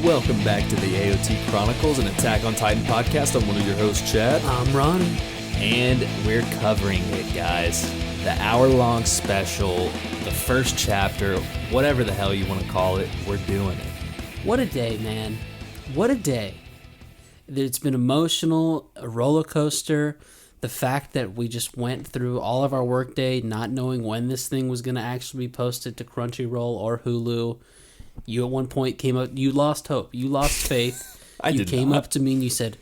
Welcome back to the AoT Chronicles, an Attack on Titan podcast. I'm one of your hosts, Chad. I'm Ronny. And we're covering it, guys. The hour-long special, the first chapter, whatever the hell you want to call it, we're doing it. What a day, man. What a day. It's been emotional, a roller coaster. The fact that we just went through all of our workday not knowing when this thing was going to actually be posted to Crunchyroll or Hulu. You at one point came up, you lost hope. You lost faith. You came up to me and you said,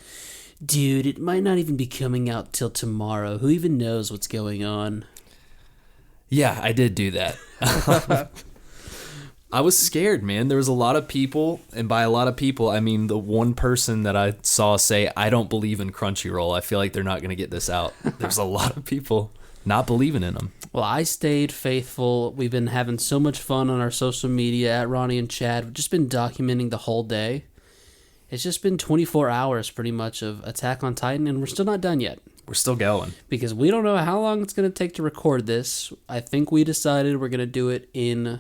dude, it might not even be coming out till tomorrow. Who even knows what's going on? Yeah, I did do that. I was scared, man. There was a lot of people, and by a lot of people, I mean the one person that I saw say, I don't believe in Crunchyroll. I feel like they're not going to get this out. There's a lot of people not believing in them. Well, I stayed faithful. We've been having so much fun on our social media at Ronny and Chad. We've just been documenting the whole day. It's just been 24 hours pretty much of Attack on Titan, and we're still not done yet. We're still going. Because we don't know how long it's going to take to record this. I think we decided we're going to do it in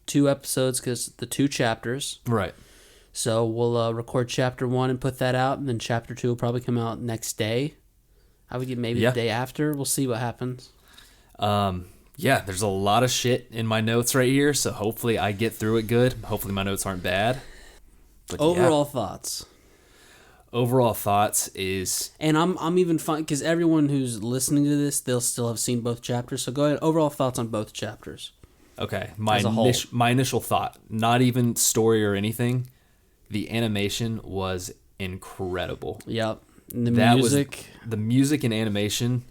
2 episodes because the 2 chapters. Right. So we'll record chapter 1 and put that out, and then chapter 2 will probably come out next day. I would get maybe the day after. We'll see what happens. Yeah, there's a lot of shit in my notes right here, so hopefully I get through it good. Hopefully my notes aren't bad. But Overall thoughts. Overall thoughts is... And I'm even fine, because everyone who's listening to this, they'll still have seen both chapters, so go ahead. Overall thoughts on both chapters. Okay, my initial thought, not even story or anything, the animation was incredible. Yep. And the music and animation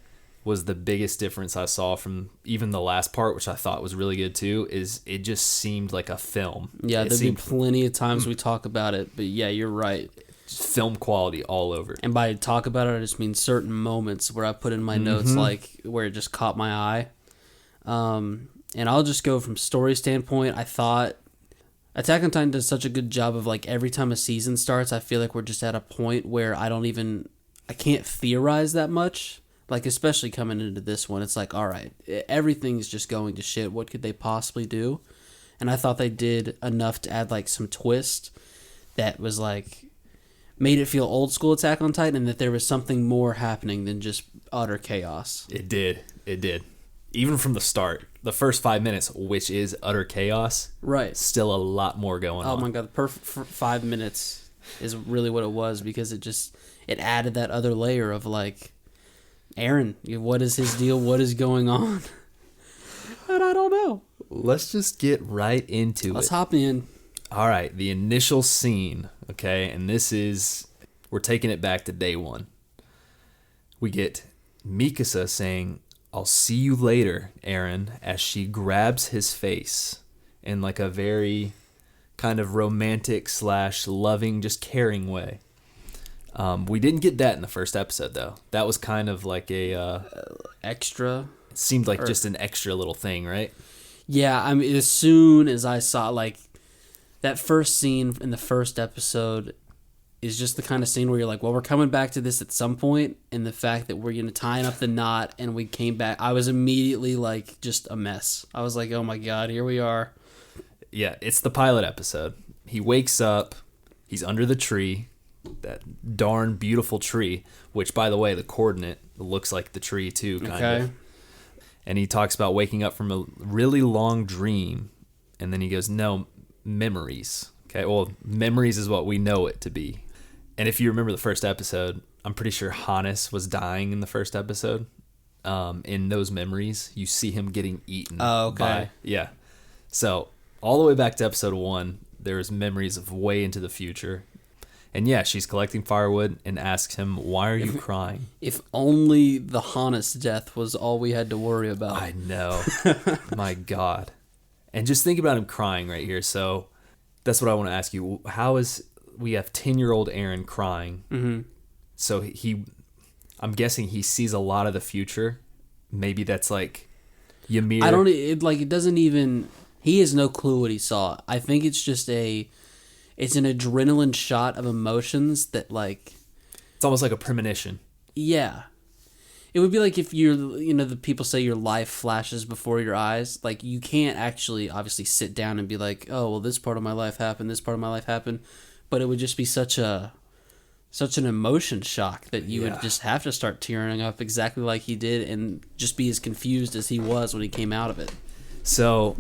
was the biggest difference I saw from even the last part, which I thought was really good too, is it just seemed like a film. Yeah, there'd be plenty of times we talk about it, but yeah, you're right. Film quality all over. And by talk about it, I just mean certain moments where I put in my notes, like where it just caught my eye. And I'll just go from story standpoint. I thought Attack on Titan does such a good job of, like, every time a season starts, I feel like we're just at a point where I can't theorize that much. Like, especially coming into this one, it's like, all right, everything's just going to shit. What could they possibly do? And I thought they did enough to add, like, some twist that was, like, made it feel old school Attack on Titan, and that there was something more happening than just utter chaos. It did. Even from the start, the first 5 minutes, which is utter chaos, right? Still a lot more going on. Oh my god, the perfect 5 minutes is really what it was, because it added that other layer of, like, Eren, what is his deal? What is going on? And I don't know. Let's just get right into it. Let's hop in. All right, the initial scene, okay, and we're taking it back to day 1. We get Mikasa saying, I'll see you later, Eren, as she grabs his face in, like, a very kind of romantic / loving, just caring way. We didn't get that in the first episode, though. That was kind of like a... extra? It seemed like just an extra little thing, right? Yeah, I mean, as soon as I saw, like, that first scene in the first episode is just the kind of scene where you're like, well, we're coming back to this at some point, and the fact that we're going to tie up the knot, and we came back, I was immediately, like, just a mess. I was like, oh my god, here we are. Yeah, it's the pilot episode. He wakes up, he's under the tree, that darn beautiful tree, which, by the way, the coordinate looks like the tree too, kind of. And he talks about waking up from a really long dream, and then he goes, no, memories. Okay, well, memories is what we know it to be. And if you remember the first episode, I'm pretty sure Hannes was dying in the first episode. In those memories, you see him getting eaten. Oh, okay. Yeah. So, all the way back to episode 1, there's memories of way into the future. And yeah, she's collecting firewood and asks him, why are you crying? If only the Hannes death was all we had to worry about. I know. My God. And just think about him crying right here. So, that's what I want to ask you. We have 10-year-old Eren crying. Mm-hmm. So I'm guessing he sees a lot of the future. Maybe that's like Ymir. It doesn't even, he has no clue what he saw. I think it's just it's an adrenaline shot of emotions that, like, it's almost like a premonition. Yeah. It would be like if the people say your life flashes before your eyes. Like, you can't actually obviously sit down and be like, oh, well, this part of my life happened, this part of my life happened. but it would just be such an emotion shock that you would just have to start tearing up exactly like he did and just be as confused as he was when he came out of it. So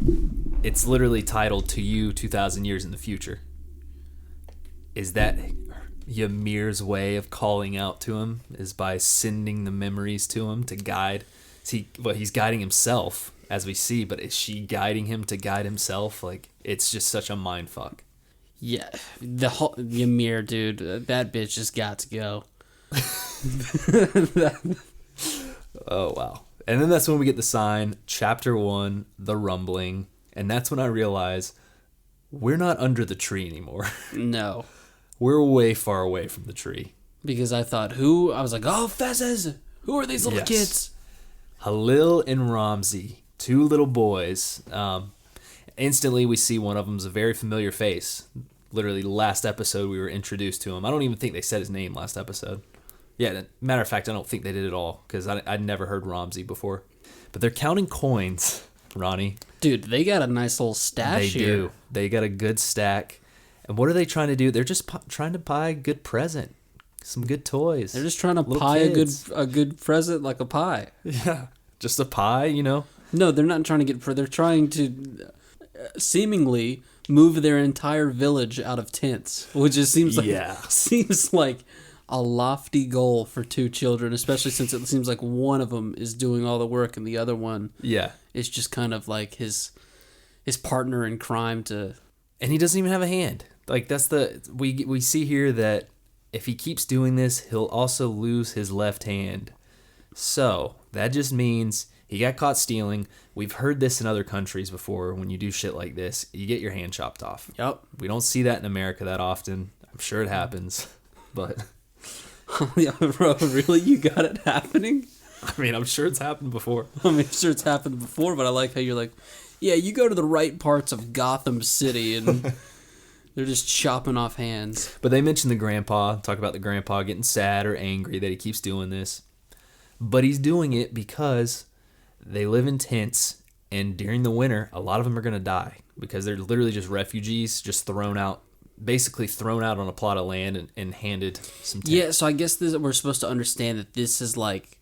it's literally titled To You 2,000 Years in the Future. Is that Ymir's way of calling out to him, is by sending the memories to him to guide? He's guiding himself, as we see, but is she guiding him to guide himself? Like, it's just such a mind fuck. Yeah, the whole Ymir, dude, that bitch just got to go. Oh, wow. And then that's when we get the sign, Chapter 1, The Rumbling. And that's when I realize we're not under the tree anymore. No. We're way far away from the tree. Because I thought, I was like, oh, Fezzes! Who are these little kids? Halil and Ramzi, two little boys. Instantly, we see one of them's a very familiar face. Literally, last episode, we were introduced to him. I don't even think they said his name last episode. Yeah, matter of fact, I don't think they did at all, because I'd never heard Ramzi before. But they're counting coins, Ronnie. Dude, they got a nice little stash here. They do. They got a good stack. And what are they trying to do? They're just trying to buy a good present. Some good toys. They're just trying to pie a good present, like a pie. Yeah. Just a pie, you know? No, they're not trying to they're trying to seemingly move their entire village out of tents, which just seems like a lofty goal for two children, especially since it seems like one of them is doing all the work and the other one is just kind of like his partner in crime and he doesn't even have a hand. Like, that's we see here that if he keeps doing this, he'll also lose his left hand. So that just means he got caught stealing. We've heard this in other countries before. When you do shit like this, you get your hand chopped off. Yep. We don't see that in America that often. I'm sure it happens, but bro, really, you got it happening? I mean, I'm sure it's happened before. I'm sure it's happened before, but I like how you're like, yeah, you go to the right parts of Gotham City and they're just chopping off hands. But they mention the grandpa, talk about the grandpa getting sad or angry that he keeps doing this. But he's doing it because they live in tents, and during the winter, a lot of them are going to die because they're literally just refugees, just basically thrown out on a plot of land and handed some tents. Yeah, so I guess we're supposed to understand that this is like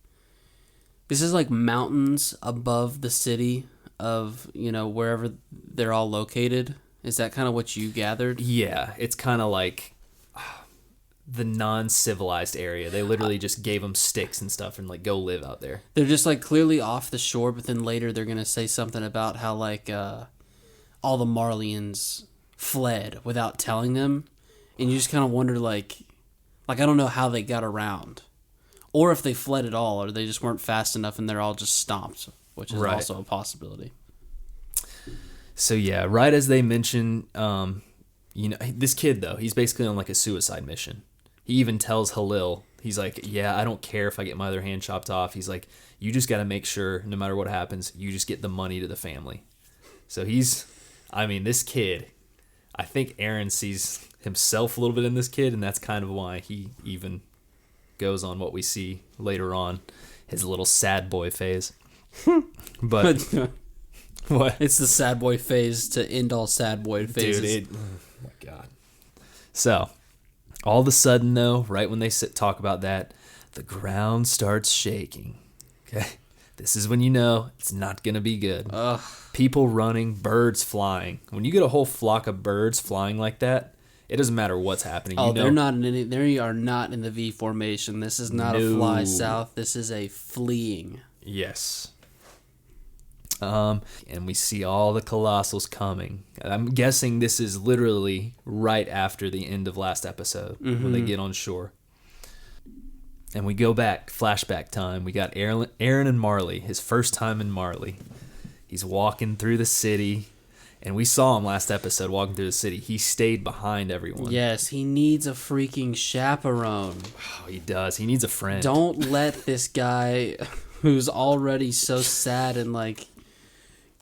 mountains above the city of, wherever they're all located. Is that kind of what you gathered? Yeah, it's kind of like the non-civilized area. They literally just gave them sticks and stuff and like, go live out there. They're just like clearly off the shore, but then later they're going to say something about how like all the Marleyans fled without telling them. And you just kind of wonder like I don't know how they got around. Or if they fled at all, or they just weren't fast enough and they're all just stomped, which is also a possibility. So yeah, right as they mention, this kid though, he's basically on like a suicide mission. He even tells Halil, he's like, yeah, I don't care if I get my other hand chopped off. He's like, you just got to make sure no matter what happens, you just get the money to the family. So this kid, I think Aaron sees himself a little bit in this kid, and that's kind of why he even goes on what we see later on, his little sad boy phase. But what? It's the sad boy phase to end all sad boy phases. Dude, oh my God. So, all of a sudden, though, right when they talk about that, the ground starts shaking. Okay? This is when you know it's not going to be good. Ugh. People running, birds flying. When you get a whole flock of birds flying like that, it doesn't matter what's happening. Oh, they are not in the V formation. This is not a fly south. This is a fleeing. Yes. And we see all the colossals coming. I'm guessing this is literally right after the end of last episode when they get on shore. And we go back, flashback time. We got Aaron and Marley, his first time in Marley. He's walking through the city, and we saw him last episode walking through the city. He stayed behind everyone. Yes, he needs a freaking chaperone. Oh, he does. He needs a friend. Don't let this guy who's already so sad and like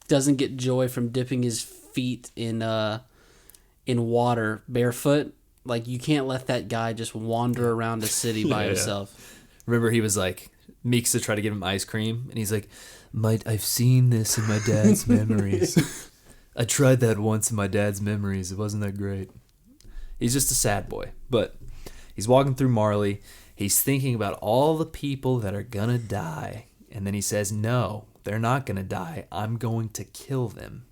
doesn't get joy from dipping his feet in water barefoot. Like, you can't let that guy just wander around a city by himself. Remember, he was like, Meeksa tried to give him ice cream, and he's like, I've seen this in my dad's memories. I tried that once in my dad's memories. It wasn't that great. He's just a sad boy. But he's walking through Marley. He's thinking about all the people that are going to die. And then he says, no, they're not going to die. I'm going to kill them.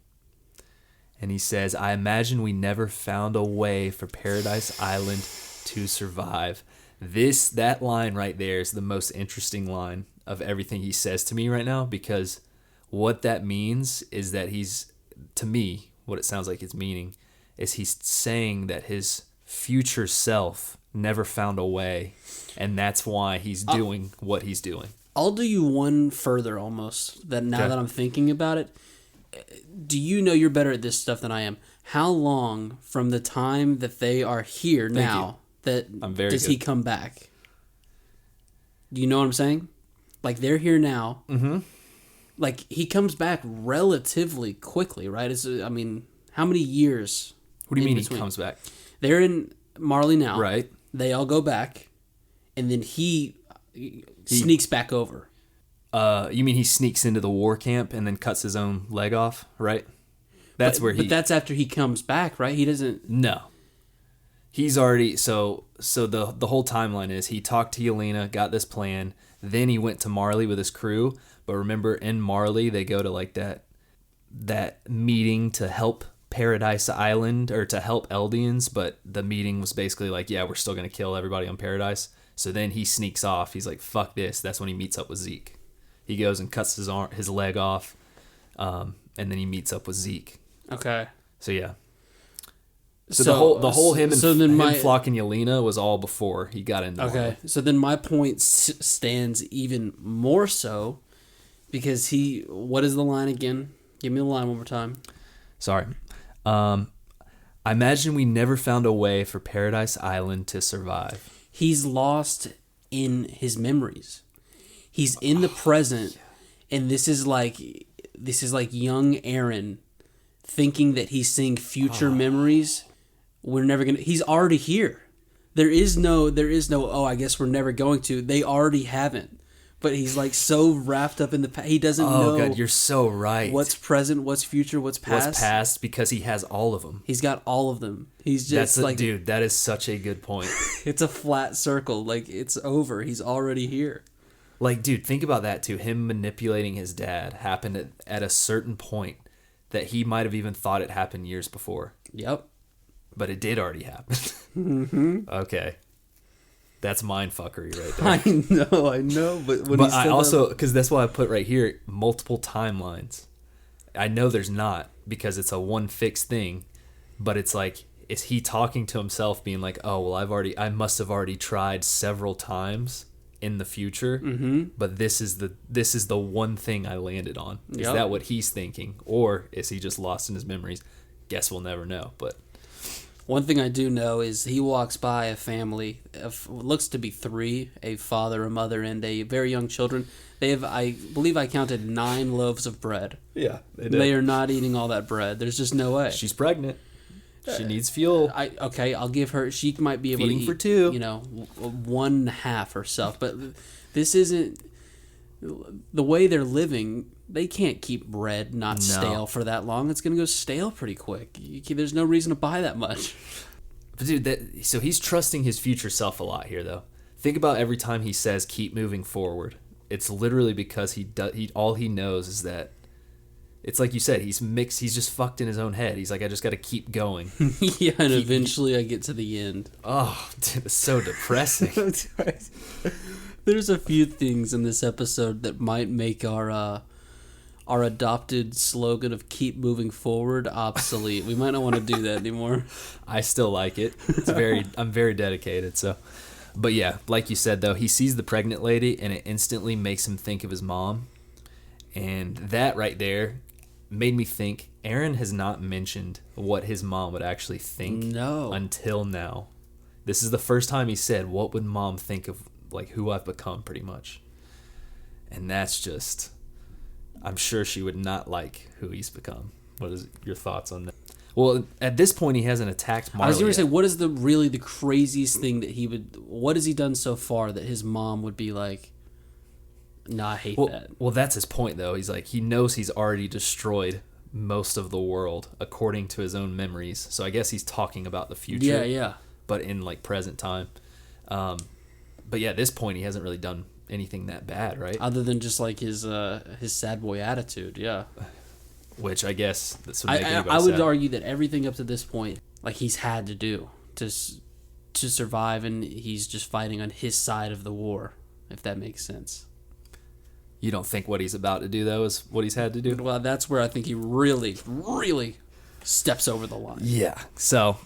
And he says, I imagine we never found a way for Paradise Island to survive. That line right there is the most interesting line of everything he says to me right now, because what that means is that to me, what it sounds like it's meaning is he's saying that his future self never found a way, and that's why he's doing what he's doing. I'll do you one further almost, that now that I'm thinking about it. Do you know, you're better at this stuff than I am, how long from the time that they are here now does he come back? Do you know what I'm saying? Like, they're here now. Mm-hmm. Like, he comes back relatively quickly, right? How many years? What do you mean between? He comes back? They're in Marley now. Right. They all go back, and then he sneaks back over. You mean he sneaks into the war camp and then cuts his own leg off, right? But that's after he comes back, right? He doesn't... No. He's already... So the whole timeline is he talked to Yelena, got this plan, then he went to Marley with his crew. But remember, in Marley, they go to like that meeting to help Paradise Island, or to help Eldians, but the meeting was basically like, yeah, we're still going to kill everybody on Paradise. So then he sneaks off. He's like, fuck this. That's when he meets up with Zeke. He goes and cuts his leg off, and then he meets up with Zeke. Okay. So yeah. So the whole him flocking Yelena was all before he got into. Okay. Marley. So then my point stands even more so, because what is the line again? Give me the line one more time. Sorry. I imagine we never found a way for Paradise Island to survive. He's lost in his memories. He's in the present, and this is like young Aaron thinking that he's seeing future memories. We're never gonna. He's already here. There is no. Oh, I guess we're never going to. They already haven't. But he's like so wrapped up in the past. He doesn't know. Oh God, you're so right. What's present? What's future? What's past? What's past? Because he has all of them. He's got all of them. He's just dude. That is such a good point. It's a flat circle. Like, it's over. He's already here. Like, dude, think about that too. Him manipulating his dad happened at a certain point that he might have even thought it happened years before. Yep. But it did already happen. Mm-hmm. Okay. That's mindfuckery right there. I know. But I also, because that's why I put right here, multiple timelines. I know there's not, because it's a one fixed thing, but it's like, is he talking to himself being like, oh, well, I must have already tried several times in the future, but this is the one thing I landed on. Is that what he's thinking, or is he just lost in his memories? Guess we'll never know. But one thing I do know is he walks by a family of looks to be 3, a father, a mother, and a very young children. They have, I believe I counted 9 loaves of bread. Yeah, they did. They are not eating all that bread. There's just no way. She's pregnant. She needs fuel. I'll give her. She might be able to eat for 2. 1/2 herself. But this isn't the way they're living. They can't keep bread stale for that long. It's gonna go stale pretty quick. There's no reason to buy that much. But dude, so he's trusting his future self a lot here, though. Think about every time he says "keep moving forward." It's literally because all he knows is that. It's like you said, he's just fucked in his own head. He's like, I just got to keep going. Yeah, and eventually I get to the end. Oh, dude, it's so depressing. There's a few things in this episode that might make our adopted slogan of "keep moving forward" obsolete. We might not want to do that anymore. I still like it. I'm very dedicated. So, but yeah, like you said though, he sees the pregnant lady and it instantly makes him think of his mom, and that right there made me think Aaron has not mentioned what his mom would actually think until now. This is the first time he said, what would mom think of like who I've become, pretty much. And that's just, I'm sure she would not like who he's become. What is your thoughts on that? Well, at this point he hasn't attacked Marley. I was going to say, what is the craziest thing that what has he done so far that his mom would be like, no, I hate that. Well, that's his point, though. He's like, he knows he's already destroyed most of the world according to his own memories. So I guess he's talking about the future. Yeah. But in like present time. But yeah, at this point he hasn't really done anything that bad, right? Other than just like his sad boy attitude, yeah. Which I guess that's what I would argue that everything up to this point, like he's had to do to survive, and he's just fighting on his side of the war, if that makes sense. You don't think what he's about to do though is what he's had to do? Well, that's where I think he really, really steps over the line. Yeah. So,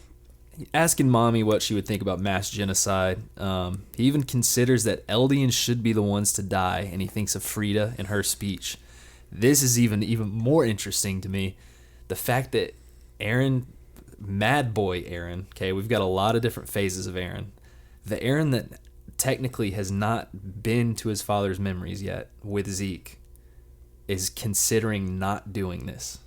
asking Mommy what she would think about mass genocide, he even considers that Eldians should be the ones to die, and he thinks of Frida in her speech. This is even more interesting to me. The fact that Aaron, Mad Boy Aaron, okay, we've got a lot of different phases of Aaron. The Aaron that technically has not been to his father's memories yet with Zeke is considering not doing this.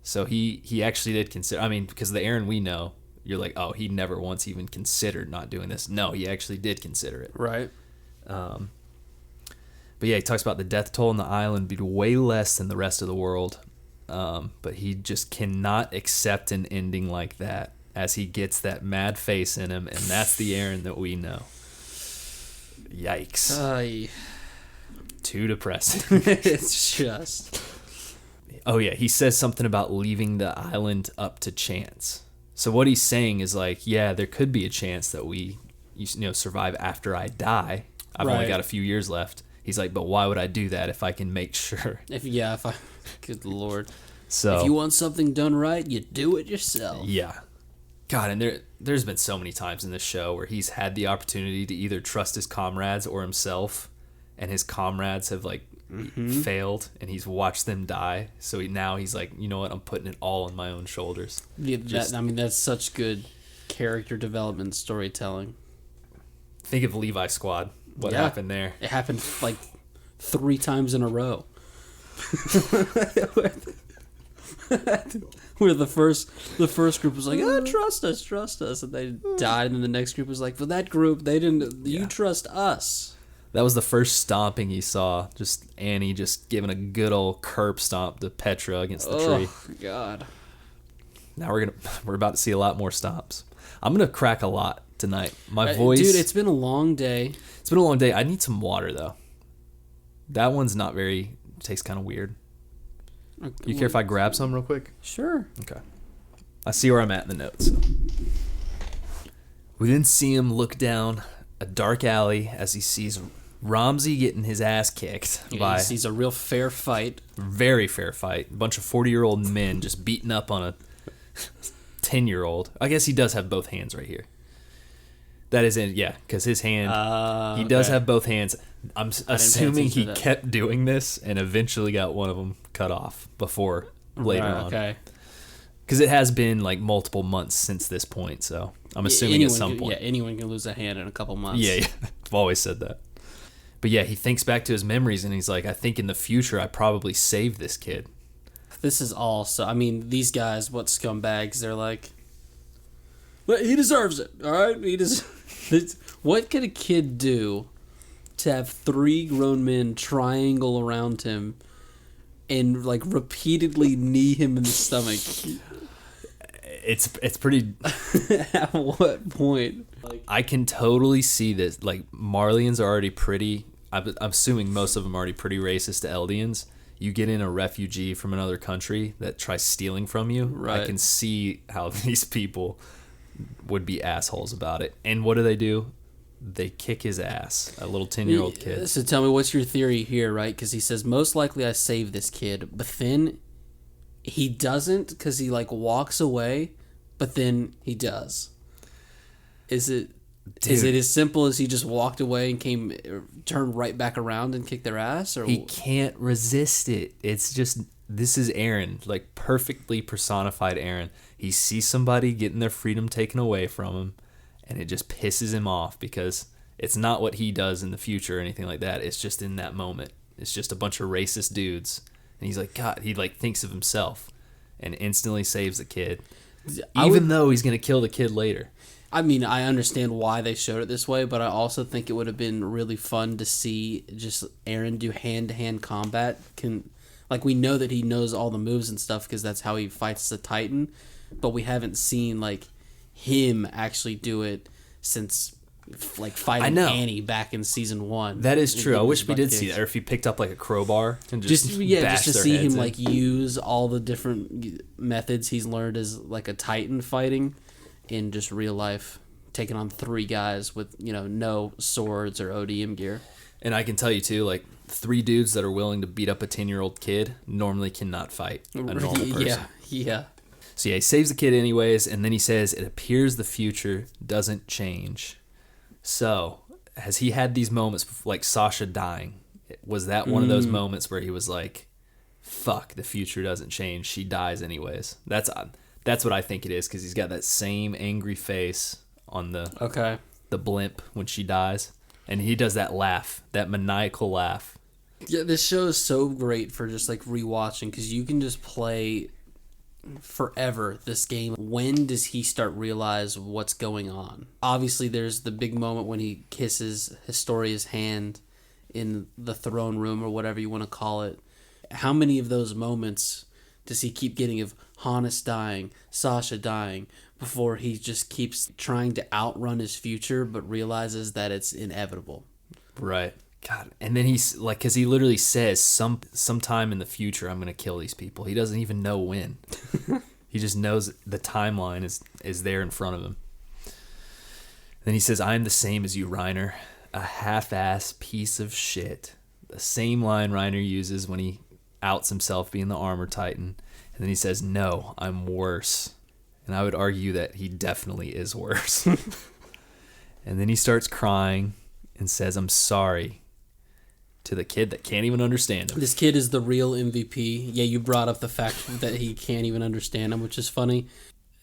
So he actually did consider, I mean, because the Aaron we know, you're like, oh, he never once even considered not doing this. No, he actually did consider it. Right. But yeah, he talks about the death toll on the island being way less than the rest of the world. But he just cannot accept an ending like that as he gets that mad face in him, and that's the Aaron that we know. Yikes. Too depressing. It's just... Oh yeah, he says something about leaving the island up to chance. So what he's saying is like, yeah, there could be a chance that we survive after I die. I've only got a few years left. He's like, but why would I do that if I can make sure? Good Lord. So if you want something done right, you do it yourself. Yeah. God, and there's been so many times in this show where he's had the opportunity to either trust his comrades or himself, and his comrades have like failed, and he's watched them die. So he's like, you know what? I'm putting it all on my own shoulders. That's such good character development storytelling. Think of Levi Squad. What happened there? It happened like 3 times in a row. Where the first group was like, trust us, and they died, and the next group was like, for that group, they didn't. You trust us. That was the first stomping he saw. Just Annie just giving a good old curb stomp to Petra against the tree. Oh God! Now we're about to see a lot more stomps. I'm gonna crack a lot tonight. My voice, dude. It's been a long day. It's been a long day. I need some water though. That one's not very. Tastes kind of weird. You care if I grab some real quick? Sure. Okay. I see where I'm at in the notes. We then see him look down a dark alley as he sees Ramsey getting his ass kicked by... He sees a real fair fight. Very fair fight. A bunch of 40-year-old men just beating up on a 10-year-old. I guess he does have both hands right here. That is in, yeah, because his hand, he does have both hands. I'm assuming he kept doing this and eventually got one of them cut off before later on. Okay. Because it has been like multiple months since this point, so I'm assuming at some point. Yeah, anyone can lose a hand in a couple months. Yeah, I've always said that. But yeah, he thinks back to his memories and he's like, I think in the future I probably saved this kid. This is all so. I mean, these guys, what scumbags? They're like, well, he deserves it. All right, what could a kid do to have 3 grown men triangle around him and like repeatedly knee him in the stomach? It's pretty. At what point? Like, I can totally see this. Like, Marlians are already pretty. I'm assuming most of them are already pretty racist to Eldians. You get in a refugee from another country that tries stealing from you. Right. I can see how these people would be assholes about it. And what do? They kick his ass. A little 10-year-old kid. So tell me, what's your theory here, right? Because he says, most likely I saved this kid. But then he doesn't because he, like, walks away. But then he does. Is it as simple as he just walked away and turned right back around and kicked their ass? Or he can't resist it. It's just, this is Aaron, like perfectly personified Aaron. He sees somebody getting their freedom taken away from him, and it just pisses him off because it's not what he does in the future or anything like that. It's just in that moment. It's just a bunch of racist dudes. And he's like, God, he like thinks of himself and instantly saves the kid. Even though he's going to kill the kid later. I mean, I understand why they showed it this way, but I also think it would have been really fun to see just Aaron do hand-to-hand combat Like, we know that he knows all the moves and stuff because that's how he fights the Titan, but we haven't seen, like, him actually do it since, like, fighting Annie back in season 1. That is true. I wish we did see that, or if he picked up, like, a crowbar and just to see him, like, use all the different methods he's learned as, like, a Titan fighting in just real life, taking on 3 guys with, you know, no swords or ODM gear. And I can tell you, too, like, 3 dudes that are willing to beat up a 10-year-old kid normally cannot fight a normal person. Yeah. So, yeah, he saves the kid anyways, and then he says, it appears the future doesn't change. So, has he had these moments, like Sasha dying? Was that one of those moments where he was like, fuck, the future doesn't change, she dies anyways? That's what I think it is, because he's got that same angry face on the blimp when she dies. And he does that laugh, that maniacal laugh. Yeah, this show is so great for just, like, rewatching, because you can just play forever this game. When does he start realize what's going on? Obviously, there's the big moment when he kisses Historia's hand in the throne room, or whatever you want to call it. How many of those moments does he keep getting of Hannes dying, Sasha dying, before he just keeps trying to outrun his future but realizes that it's inevitable? Right. God. And then he's like, because he literally says sometime in the future I'm going to kill these people. He doesn't even know when. He just knows the timeline is there in front of him. Then he says, I'm the same as you, Reiner. A half-ass piece of shit. The same line Reiner uses when he outs himself being the armor titan. And then he says, no, I'm worse. And I would argue that he definitely is worse. And then he starts crying and says, I'm sorry, to the kid that can't even understand him. This kid is the real MVP. Yeah, you brought up the fact that he can't even understand him, which is funny.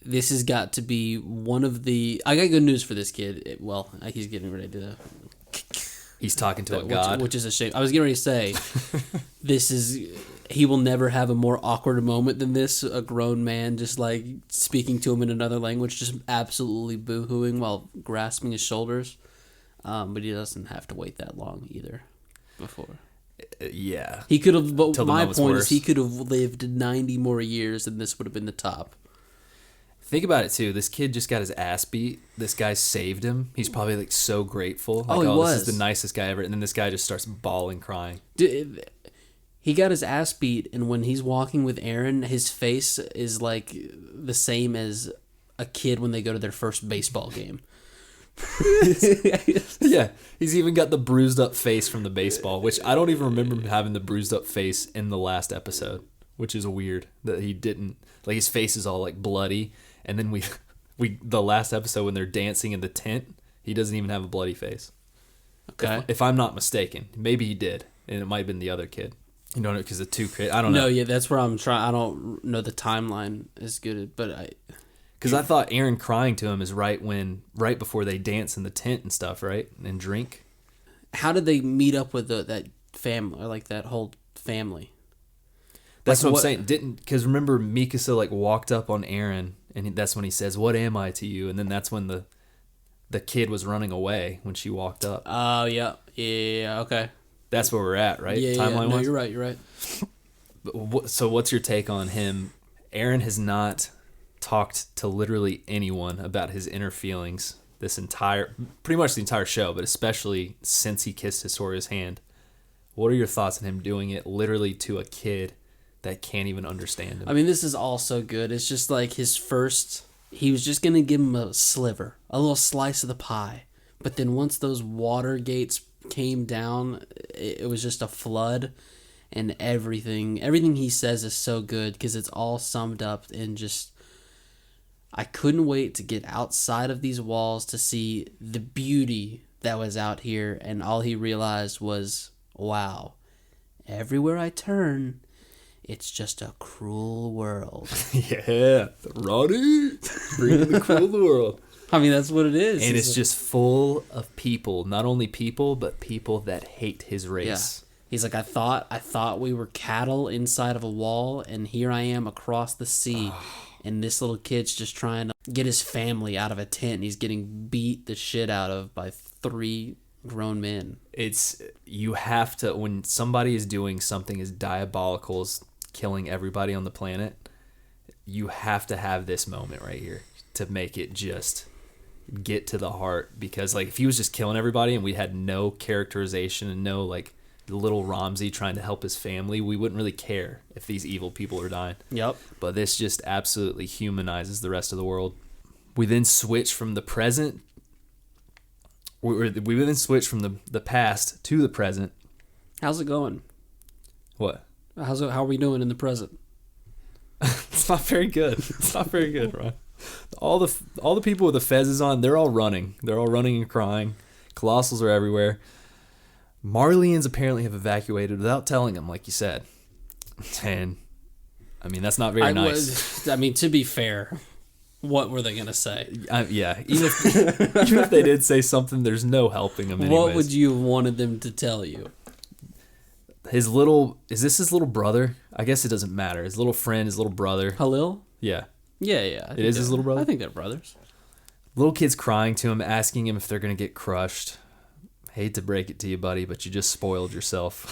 This has got to be one of the... I got good news for this kid. Well, he's getting ready to... He's talking to a god. Which is a shame. I was getting ready to say, this is... He will never have a more awkward moment than this. A grown man just, like, speaking to him in another language, just absolutely boo-hooing while grasping his shoulders. But he doesn't have to wait that long either before. Yeah. He could have... But my point is he could have lived 90 more years and this would have been the top. Think about it, too. This kid just got his ass beat. This guy saved him. He's probably, like, so grateful. Like, he was. This is the nicest guy ever. And then this guy just starts bawling, crying. He got his ass beat, and when he's walking with Aaron, his face is, like, the same as a kid when they go to their first baseball game. Yeah, he's even got the bruised up face from the baseball, which I don't even remember him having the bruised up face in the last episode, which is weird that he didn't. Like, his face is all, like, bloody. And then the last episode when they're dancing in the tent, he doesn't even have a bloody face. Okay. If I'm not mistaken. Maybe he did. And it might have been the other kid. You know, because the two kids, I don't know. No, yeah, that's where I'm trying. I don't know the timeline as good, but because I thought Aaron crying to him is right before they dance in the tent and stuff, right? And drink. How did they meet up with that family, or like that whole family? That's like, what I'm saying. Because remember, Mikasa, like, walked up on Aaron, and that's when he says, "What am I to you?" And then that's when the kid was running away when she walked up. Oh, yeah. Yeah, okay. That's where we're at, right? Yeah, Timeline-wise? No, you're right. So what's your take on him? Aaron has not talked to literally anyone about his inner feelings pretty much the entire show, but especially since he kissed Historia's hand. What are your thoughts on him doing it literally to a kid that can't even understand him? I mean, this is all so good. It's just like his first... He was just going to give him a sliver, a little slice of the pie. But then once those water gates came down, it was just a flood, and everything he says is so good because it's all summed up in just... I couldn't wait to get outside of these walls to see the beauty that was out here, and all he realized was, wow, everywhere I turn, it's just a cruel world. Yeah, Ronny, bringing the cruel world. I mean, that's what it is. And it's just full of people, not only people, but people that hate his race. Yeah. He's like, I thought we were cattle inside of a wall, and here I am across the sea, and this little kid's just trying to get his family out of a tent, and he's getting beat the shit out of by 3 grown men. you have to, when somebody is doing something as diabolical as killing everybody on the planet, you have to have this moment right here to make it just get to the heart. Because like if he was just killing everybody and we had no characterization and no like little Ramsey trying to help his family, we wouldn't really care if these evil people are dying. Yep. But this just absolutely humanizes the rest of the world. We then switch from the present. We then switch from the past to the present. How's it going? What? How are we doing in the present? It's not very good. It's not very good, Ron. All the people with the fezzes on, they're all running. They're all running and crying. Colossals are everywhere. Marlians apparently have evacuated without telling them, like you said. And, I mean, that's not very nice. I mean, to be fair, what were they going to say? Yeah. Even if they did say something, there's no helping them anyways. What would you have wanted them to tell you? Is this his little brother? I guess it doesn't matter. His little friend, his little brother. Halil? Yeah. Yeah. It is his little brother? I think they're brothers. Little kid's crying to him, asking him if they're going to get crushed. Hate to break it to you, buddy, but you just spoiled yourself.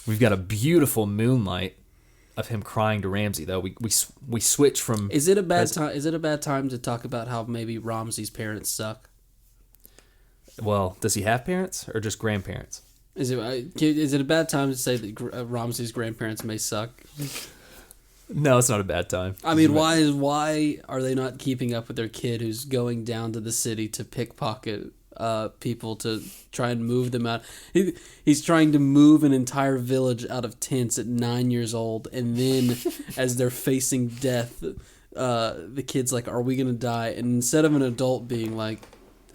We've got a beautiful moonlight of him crying to Ramsey, though. We switch from... Is it a bad time? Is it a bad time to talk about how maybe Ramsey's parents suck? Well, does he have parents or just grandparents? Is it a bad time to say that Ramsey's grandparents may suck? No, it's not a bad time. I mean, why are they not keeping up with their kid who's going down to the city to pickpocket people to try and move them out? He's trying to move an entire village out of tents at 9 years old, and then as they're facing death, the kid's like, "Are we gonna die?" And instead of an adult being like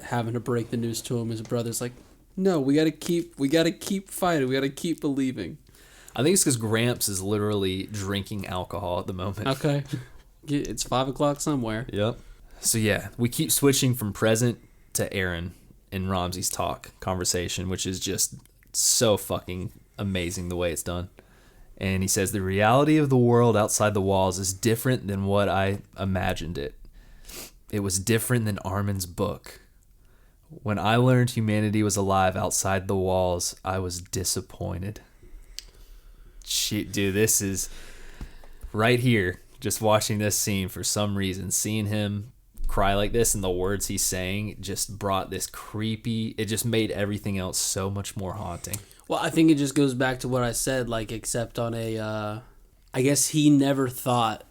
having to break the news to him, his brother's like, "No, we gotta keep fighting. We gotta keep believing." I think it's because Gramps is literally drinking alcohol at the moment. Okay. It's 5 o'clock somewhere. Yep. So yeah, we keep switching from present to Aaron in Ramsey's conversation, which is just so fucking amazing the way it's done. And he says, the reality of the world outside the walls is different than what I imagined it. It was different than Armin's book. When I learned humanity was alive outside the walls, I was disappointed. Shit, dude, this is right here. Just watching this scene, for some reason, seeing him cry like this and the words he's saying just brought this creepy... It just made everything else so much more haunting. Well, I think it just goes back to what I said, like, except on a... I guess he never thought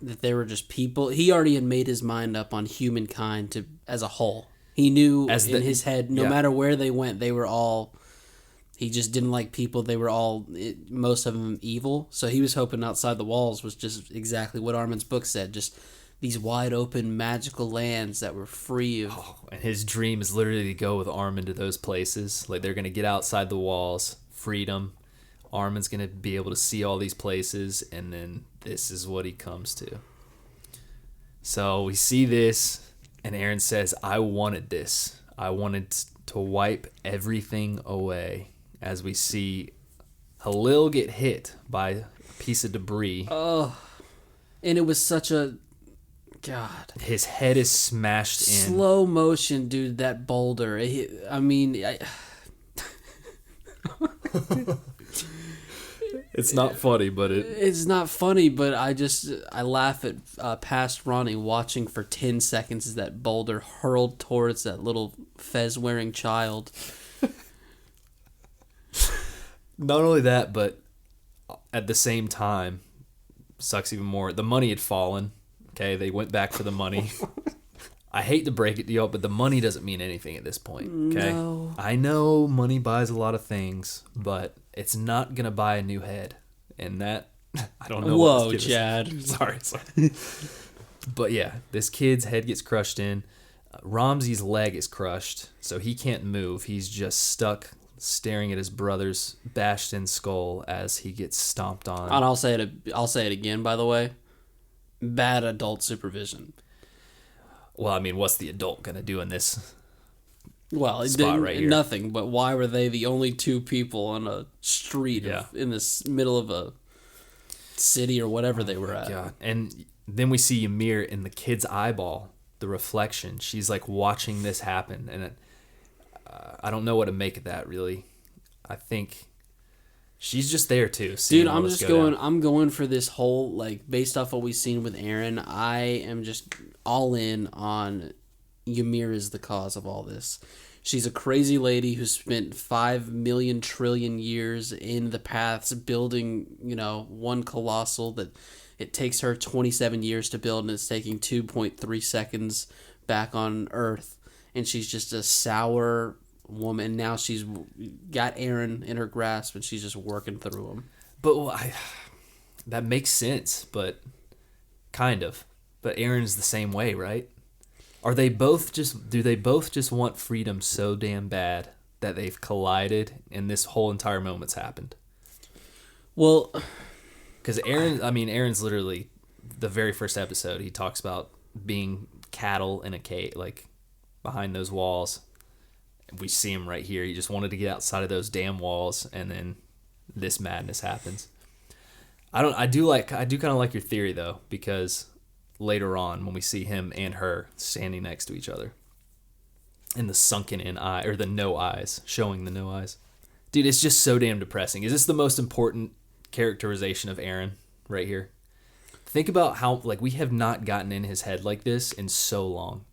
that they were just people. He already had made his mind up on humankind as a whole. He knew in his head, no matter where they went, they were all... He just didn't like people. They were all, most of them, evil. So he was hoping outside the walls was just exactly what Armin's book said. Just these wide open, magical lands that were free of... Oh, and his dream is literally to go with Armin to those places. Like, they're going to get outside the walls, freedom. Armin's going to be able to see all these places, and then this is what he comes to. So we see this, and Aaron says, I wanted this. I wanted to wipe everything away. As we see Halil get hit by a piece of debris. Oh, and it was such a... God. His head is smashed in. Slow motion, dude, that boulder. It's not funny, but It's not funny, but I laugh at past Ronny watching for 10 seconds as that boulder hurled towards that little fez-wearing child. Not only that, but at the same time, sucks even more. The money had fallen. Okay, they went back for the money. I hate to break it to y'all, but the money doesn't mean anything at this point. Okay, no. I know money buys a lot of things, but it's not gonna buy a new head, and that I don't know. Whoa, Chad. Sorry. But yeah, this kid's head gets crushed in. Ramsey's leg is crushed, so he can't move. He's just stuck, staring at his brother's bashed-in skull as he gets stomped on. And I'll say it again, by the way. Bad adult supervision. Well, I mean, what's the adult gonna do in this spot right here? Nothing. But why were they the only two people on a street in this middle of a city or whatever they were at? God. And then we see Ymir in the kid's eyeball, the reflection. She's like watching this happen, and I don't know what to make of that, really. I think she's just there too. Dude, I'm going for this whole, like, based off what we've seen with Aaron, I am just all in on Ymir is the cause of all this. She's a crazy lady who spent 5 million trillion years in the paths building, one colossal that it takes her 27 years to build, and it's taking 2.3 seconds back on Earth. And she's just a sour woman. Now she's got Aaron in her grasp, and she's just working through him. But that makes sense, but kind of. But Aaron's the same way, right? Do they both just want freedom so damn bad that they've collided and this whole entire moment's happened? Well, because Aaron's literally the very first episode. He talks about being cattle in a cage, like behind those walls. We see him right here. He just wanted to get outside of those damn walls, and then this madness happens. I do kind of like your theory though, because later on when we see him and her standing next to each other and the sunken in eye, or the no eyes, showing the no eyes. Dude, it's just so damn depressing. Is this the most important characterization of Aaron right here? Think about how, like, we have not gotten in his head like this in so long.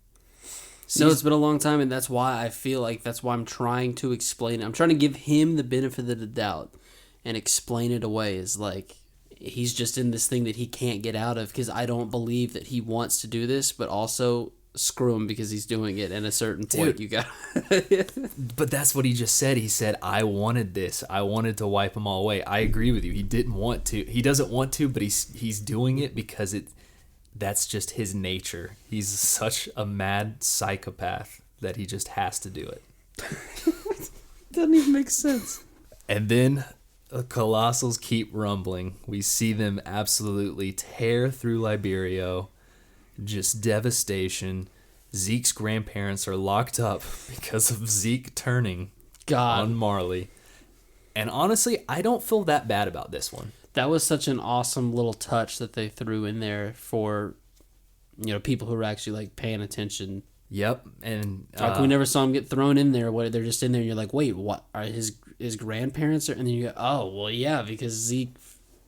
No, it's been a long time, and that's why I feel like that's why I'm trying to explain it. I'm trying to give him the benefit of the doubt and explain it away as, like, he's just in this thing that he can't get out of, because I don't believe that he wants to do this, but also screw him because he's doing it. At a certain point, you got. But that's what he just said. He said, "I wanted this. I wanted to wipe them all away." I agree with you. He didn't want to. He doesn't want to, but he's doing it because that's just his nature. He's such a mad psychopath that he just has to do it. Doesn't even make sense. And then the Colossals keep rumbling. We see them absolutely tear through Liberio. Just devastation. Zeke's grandparents are locked up because of Zeke turning on Marley. And honestly, I don't feel that bad about this one. That was such an awesome little touch that they threw in there for, people who are actually, like, paying attention. Yep. And like, we never saw him get thrown in there. They're just in there, and you're like, wait, what? Are his grandparents? And then you go, oh, well, yeah, because Zeke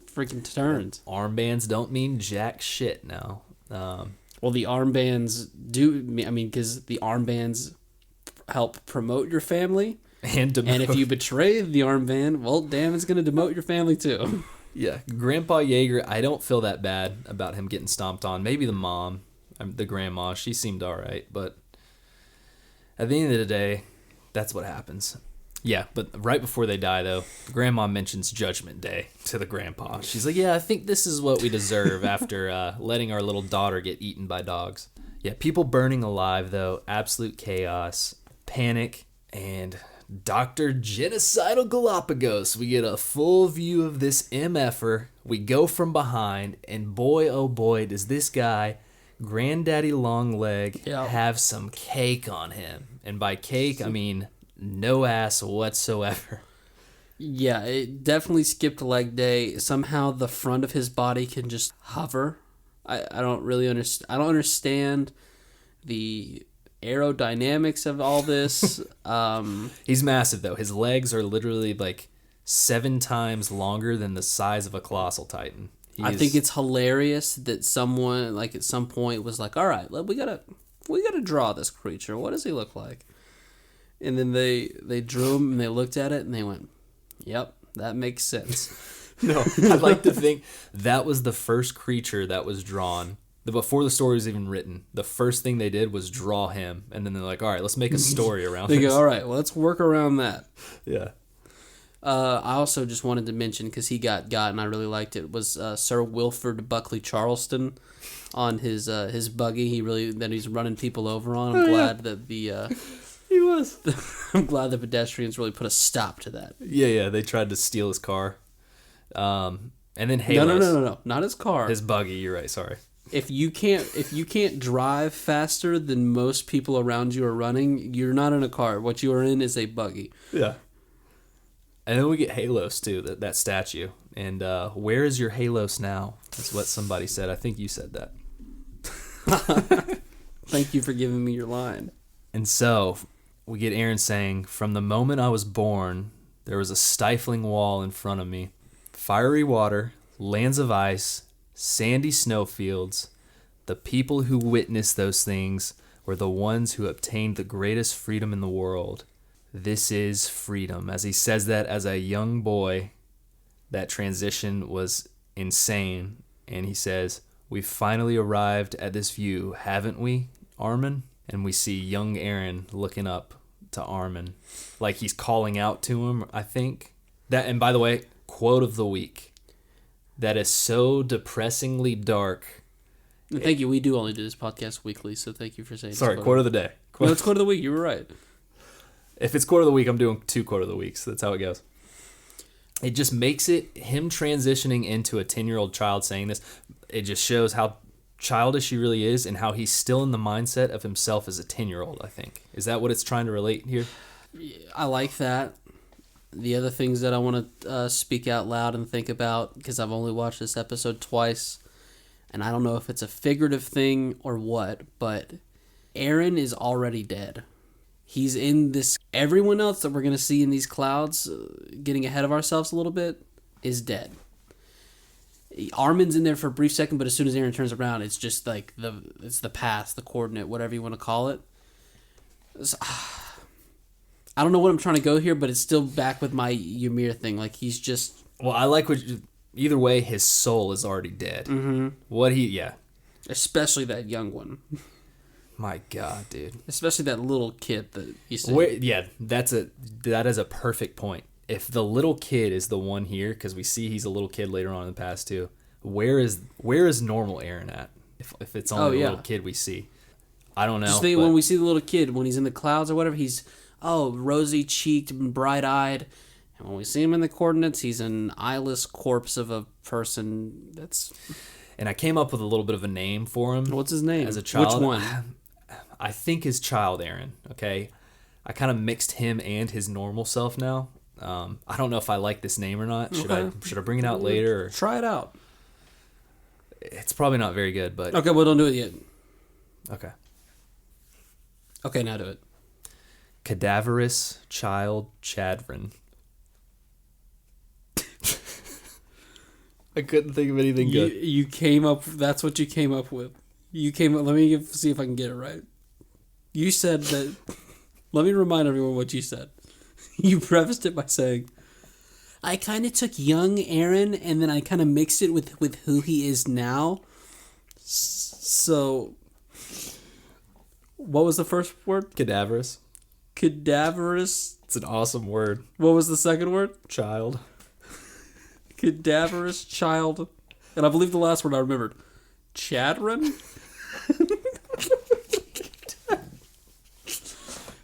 freaking turned. Armbands don't mean jack shit now. Well, the armbands do. Because the armbands help promote your family. And if you betray the armband, well, damn, it's going to demote your family too. Yeah. Grandpa Yeager, I don't feel that bad about him getting stomped on. Maybe the mom, the grandma, she seemed all right. But at the end of the day, that's what happens. Yeah, but right before they die, though, the grandma mentions Judgment Day to the grandpa. She's like, yeah, I think this is what we deserve after letting our little daughter get eaten by dogs. Yeah, people burning alive, though. Absolute chaos, panic, and Dr. Genocidal Galapagos. We get a full view of this MFer. We go from behind, and boy, oh boy, does this guy, Granddaddy Longleg, have some cake on him. And by cake, I mean no ass whatsoever. Yeah, it definitely skipped leg day. Somehow the front of his body can just hover. I don't really understand. I don't understand the aerodynamics of all this. He's massive, though. His legs are literally like 7 times longer than the size of a colossal titan. I think it's hilarious that someone, like, at some point was like, all right, we gotta draw this creature. What does he look like? And then they drew him, and they looked at it, and they went, yep, that makes sense. No, I'd like to think that was the first creature that was drawn. Before the story was even written, the first thing they did was draw him. And then they're like, all right, let's make a story around this. They go, all right, well, let's work around that. Yeah. I also just wanted to mention, because he got and I really liked it, was Sir Wilford Buckley Charleston on his buggy. That he's running people over on. I'm glad that he was. I'm glad the pedestrians really put a stop to that. Yeah, they tried to steal his car. And then Halos. No, not his car. His buggy. You're right. Sorry. If you can't drive faster than most people around you are running, you're not in a car. What you are in is a buggy. Yeah. And then we get Halos too, that statue. And where is your Halos now? That's what somebody said. I think you said that. Thank you for giving me your line. And so, we get Aaron saying, "From the moment I was born, there was a stifling wall in front of me. Fiery water, lands of ice, sandy snowfields. The people who witnessed those things were the ones who obtained the greatest freedom in the world. This is freedom." As he says that as a young boy, that transition was insane. And he says, "We've finally arrived at this view, haven't we, Armin?" And we see young Aaron looking up to Armin, like he's calling out to him, I think. That, and by the way, quote of the week. That is so depressingly dark. Thank you. We do only do this podcast weekly, so thank you for saying. Sorry, quote of the day. No, it's quote of the week. You were right. If it's quote of the week, I'm doing 2 quote of the weeks. So that's how it goes. It just makes it, him transitioning into a 10-year-old child saying this, it just shows how childish he really is and how he's still in the mindset of himself as a 10-year-old, I think. Is that what it's trying to relate here? I like that. The other things that I want to speak out loud and think about, because I've only watched this episode twice, and I don't know if it's a figurative thing or what, but Aaron is already dead. He's in this... Everyone else that we're going to see in these clouds, getting ahead of ourselves a little bit, is dead. Armin's in there for a brief second, but as soon as Aaron turns around, it's just like it's the past, the coordinate, whatever you want to call it. I don't know what I'm trying to go here, but it's still back with my Ymir thing. Like, he's just... Well, I like what... Either way, his soul is already dead. Mm-hmm. Especially that young one. My God, dude. Especially that little kid that you said. That is a perfect point. If the little kid is the one here, because we see he's a little kid later on in the past too, where is normal Aaron at? If it's only the little kid we see. I don't know. Just think, when we see the little kid, when he's in the clouds or whatever, he's rosy-cheeked and bright-eyed. And when we see him in the coordinates, he's an eyeless corpse of a person that's... And I came up with a little bit of a name for him. What's his name? As a child. Which one? I think his child Aaron, okay? I kind of mixed him and his normal self now. I don't know if I like this name or not. Should I bring it out later? Or? Try it out. It's probably not very good, but... Okay, well, don't do it yet. Okay. Okay, now do it. Cadaverous Child Chadron. I couldn't think of anything good. You came up... That's what you came up with. Let me see if I can get it right. You said that... Let me remind everyone what you said. You prefaced it by saying, I kind of took young Aaron and then I kind of mixed it with who he is now. So, what was the first word? Cadaverous. Cadaverous. It's an awesome word. What was the second word? Child. Cadaverous child. And I believe the last word I remembered. Chadron?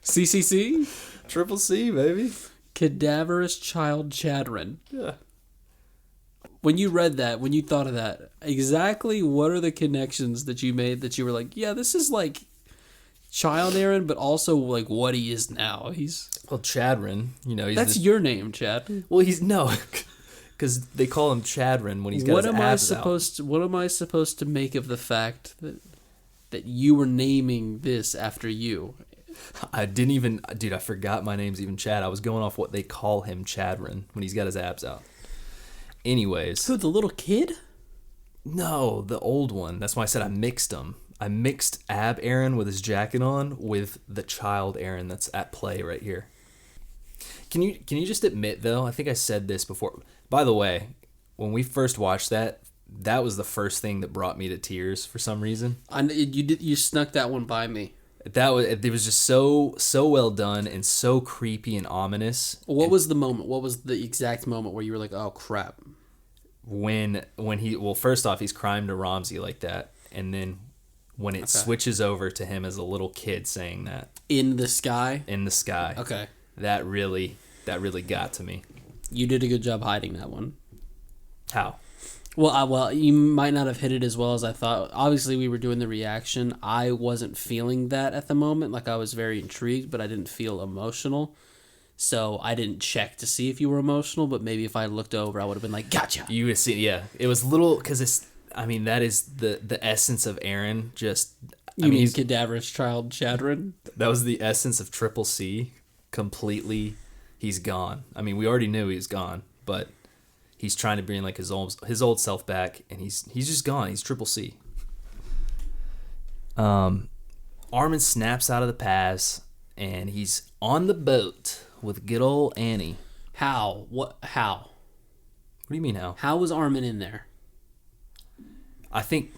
CCC? Triple C, baby. Cadaverous child Chadron. Yeah. When you read that, when you thought of that, exactly what are the connections that you made that you were like, yeah, this is like child Aaron, but also like what he is now. Well, Chadron, he's that's your name, Chad. Well, because they call him Chadron when he's got his abs out. What am I supposed to make of the fact that you were naming this after you? I didn't even... Dude, I forgot my name's even Chad. I was going off what they call him, Chadron, when he's got his abs out. Anyways. Who, the little kid? No, the old one. That's why I said I mixed them. I mixed Ab Aaron with his jacket on with the child Aaron that's at play right here. Can you just admit, though, I think I said this before. By the way, when we first watched that was the first thing that brought me to tears for some reason. You snuck that one by me. It was just so well done and so creepy and ominous. What was the moment? What was the exact moment where you were like, "Oh crap"? When first off, he's crying to Ramsey like that, and then when it switches over to him as a little kid saying that in the sky. Okay, that really got to me. You did a good job hiding that one. How? Well, you might not have hit it as well as I thought. Obviously, we were doing the reaction. I wasn't feeling that at the moment. Like, I was very intrigued, but I didn't feel emotional. So, I didn't check to see if you were emotional, but maybe if I looked over, I would have been like, gotcha. You would have seen, yeah. It was little, because I mean, that is the essence of Aaron. Just, You mean cadaverous child Chadron? that was the essence of Triple C. Completely, he's gone. I mean, we already knew he was gone, but he's trying to bring like his old self back, and he's just gone. He's Triple C. Armin snaps out of the pass, and he's on the boat with good old Annie. How? What? How? What do you mean how? How was Armin in there? I think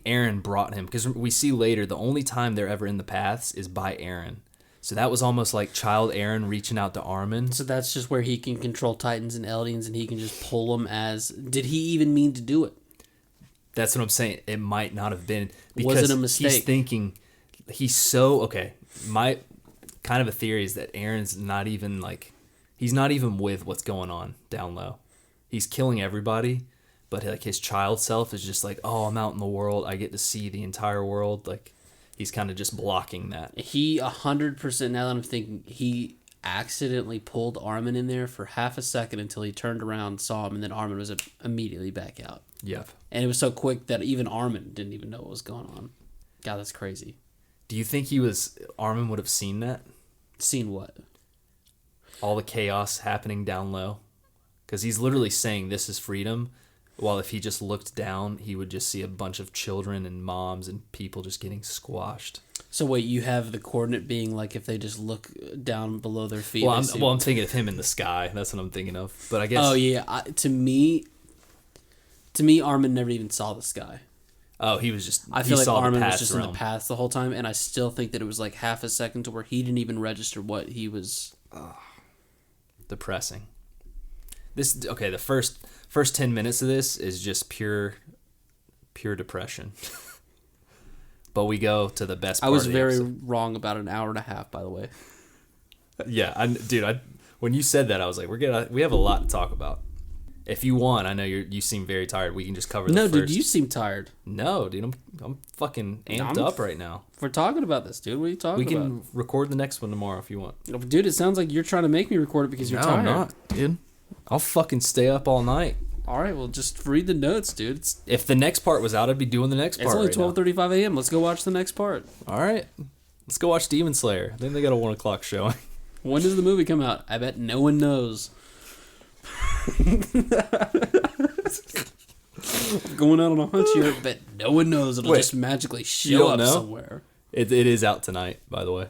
Aaron brought him, because we see later the only time they're ever in the paths is by Aaron. So that was almost like child Aaron reaching out to Armin. So that's just where he can control Titans and Eldians, and he can just pull them as... Did he even mean to do it? That's what I'm saying. It might not have been. Was Because it a mistake? he's thinking... He's so... Okay, my kind of a theory is that Aaron's not even like... He's not even with what's going on down low. He's killing everybody, but like his child self is just like, oh, I'm out in the world. I get to see the entire world. Like, he's kind of just blocking that. He 100%, now that I'm thinking, he accidentally pulled Armin in there for half a second until he turned around, saw him, and then Armin was immediately back out. Yep. And it was so quick that even Armin didn't even know what was going on. God, that's crazy. Do you think Armin would have seen that? Seen what? All the chaos happening down low? Because he's literally saying this is freedom, while if he just looked down, he would just see a bunch of children and moms and people just getting squashed. So wait, you have the coordinate being like if they just look down below their feet. Well, I'm thinking of him in the sky. That's what I'm thinking of. But I guess. Oh yeah, to me, Armin never even saw the sky. Oh, he was just. I feel like Armin was just realm. in the past the whole time, and I still think that it was like half a second to where he didn't even register what he was. Depressing. The first 10 minutes of this is just pure depression. But we go to the best part. I was of the very episode. wrong about an hour and a half, by the way. Yeah, when you said that, I was like, we have a lot to talk about. If you want, I know you seem very tired. We can just cover. No, the first. dude, you seem tired. No, dude, I'm fucking amped up right now. We're talking about this, dude. What are you talking about? We can record the next one tomorrow if you want. Dude, it sounds like you're trying to make me record it because you're tired. No, I'm not, dude. I'll fucking stay up all night. All right, well, just read the notes, dude. If the next part was out, I'd be doing the next part. It's only 12:35 a.m. Let's go watch the next part. All right, let's go watch Demon Slayer. Then they got a 1 o'clock showing. When does the movie come out? I bet no one knows. Going out on a hunch here, but no one knows. It'll just magically show up somewhere. It is out tonight, by the way.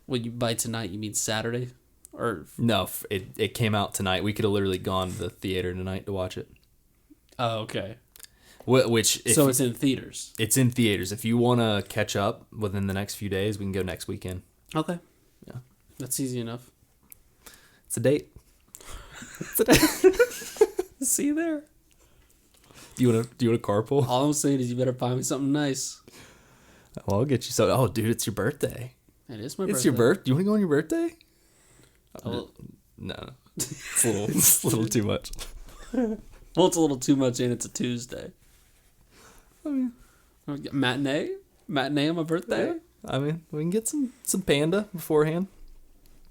Well, by tonight you mean Saturday, or no? It came out tonight. We could have literally gone to the theater tonight to watch it. Oh, okay. So it's in theaters. It's in theaters. If you want to catch up within the next few days, we can go next weekend. Okay. Yeah, that's easy enough. It's a date. See you there. Do you want to carpool? All I'm saying is you better buy me something nice. Well, I'll get you some. Oh, dude, it's your birthday. It is my birthday. It's your birthday. Do you want to go on your birthday? No. It's a little too much. Well, it's a little too much, and it's a Tuesday. I mean, matinee on my birthday. Yeah. I mean, we can get some panda beforehand.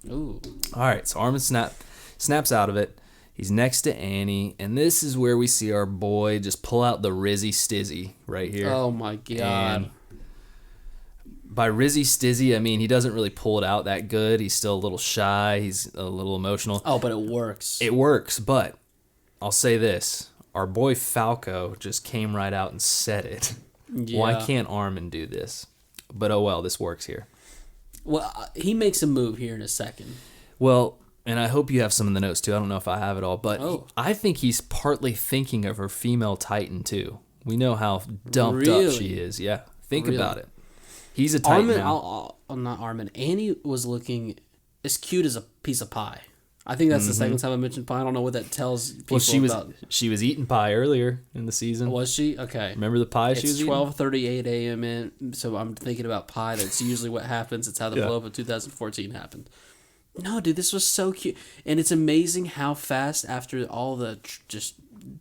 Ooh. All right, so Armin snaps out of it. He's next to Annie, and this is where we see our boy just pull out the Rizzy Stizzy right here. Oh my god. And by Rizzy Stizzy, I mean he doesn't really pull it out that good. He's still a little shy. He's a little emotional. Oh, but it works. It works, but I'll say this. Our boy Falco just came right out and said it. Yeah. Why can't Armin do this? But oh well, this works here. Well, he makes a move here in a second. Well, and I hope you have some in the notes too. I don't know if I have it all, but I think he's partly thinking of her female Titan too. We know how dumped up she is. Yeah, think about it. He's a Titan now. Not Armin. Annie was looking as cute as a piece of pie. I think that's the second time I mentioned pie. I don't know what that tells people about. She was eating pie earlier in the season. Was she? Okay. Remember the pie she was eating? It's 12:38 a.m. in, so I'm thinking about pie. That's usually what happens. It's how the blow-up of 2014 happened. No, dude, this was so cute. And it's amazing how fast, after all the just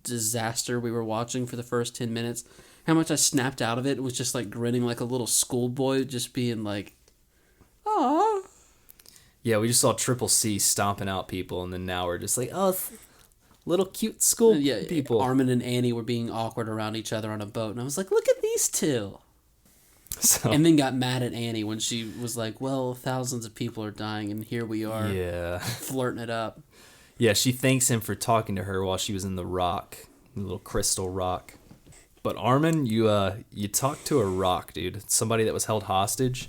disaster we were watching for the first 10 minutes, how much I snapped out of it. It was just like grinning like a little schoolboy, just being like, "Aw." Yeah, we just saw Triple C stomping out people, and then now we're just like, oh, little cute school people. Armin and Annie were being awkward around each other on a boat, and I was like, look at these two. So, and then got mad at Annie when she was like, well, thousands of people are dying, and here we are flirting it up. Yeah, she thanks him for talking to her while she was in the rock, the little crystal rock. But Armin, you talked to a rock, dude. Somebody that was held hostage.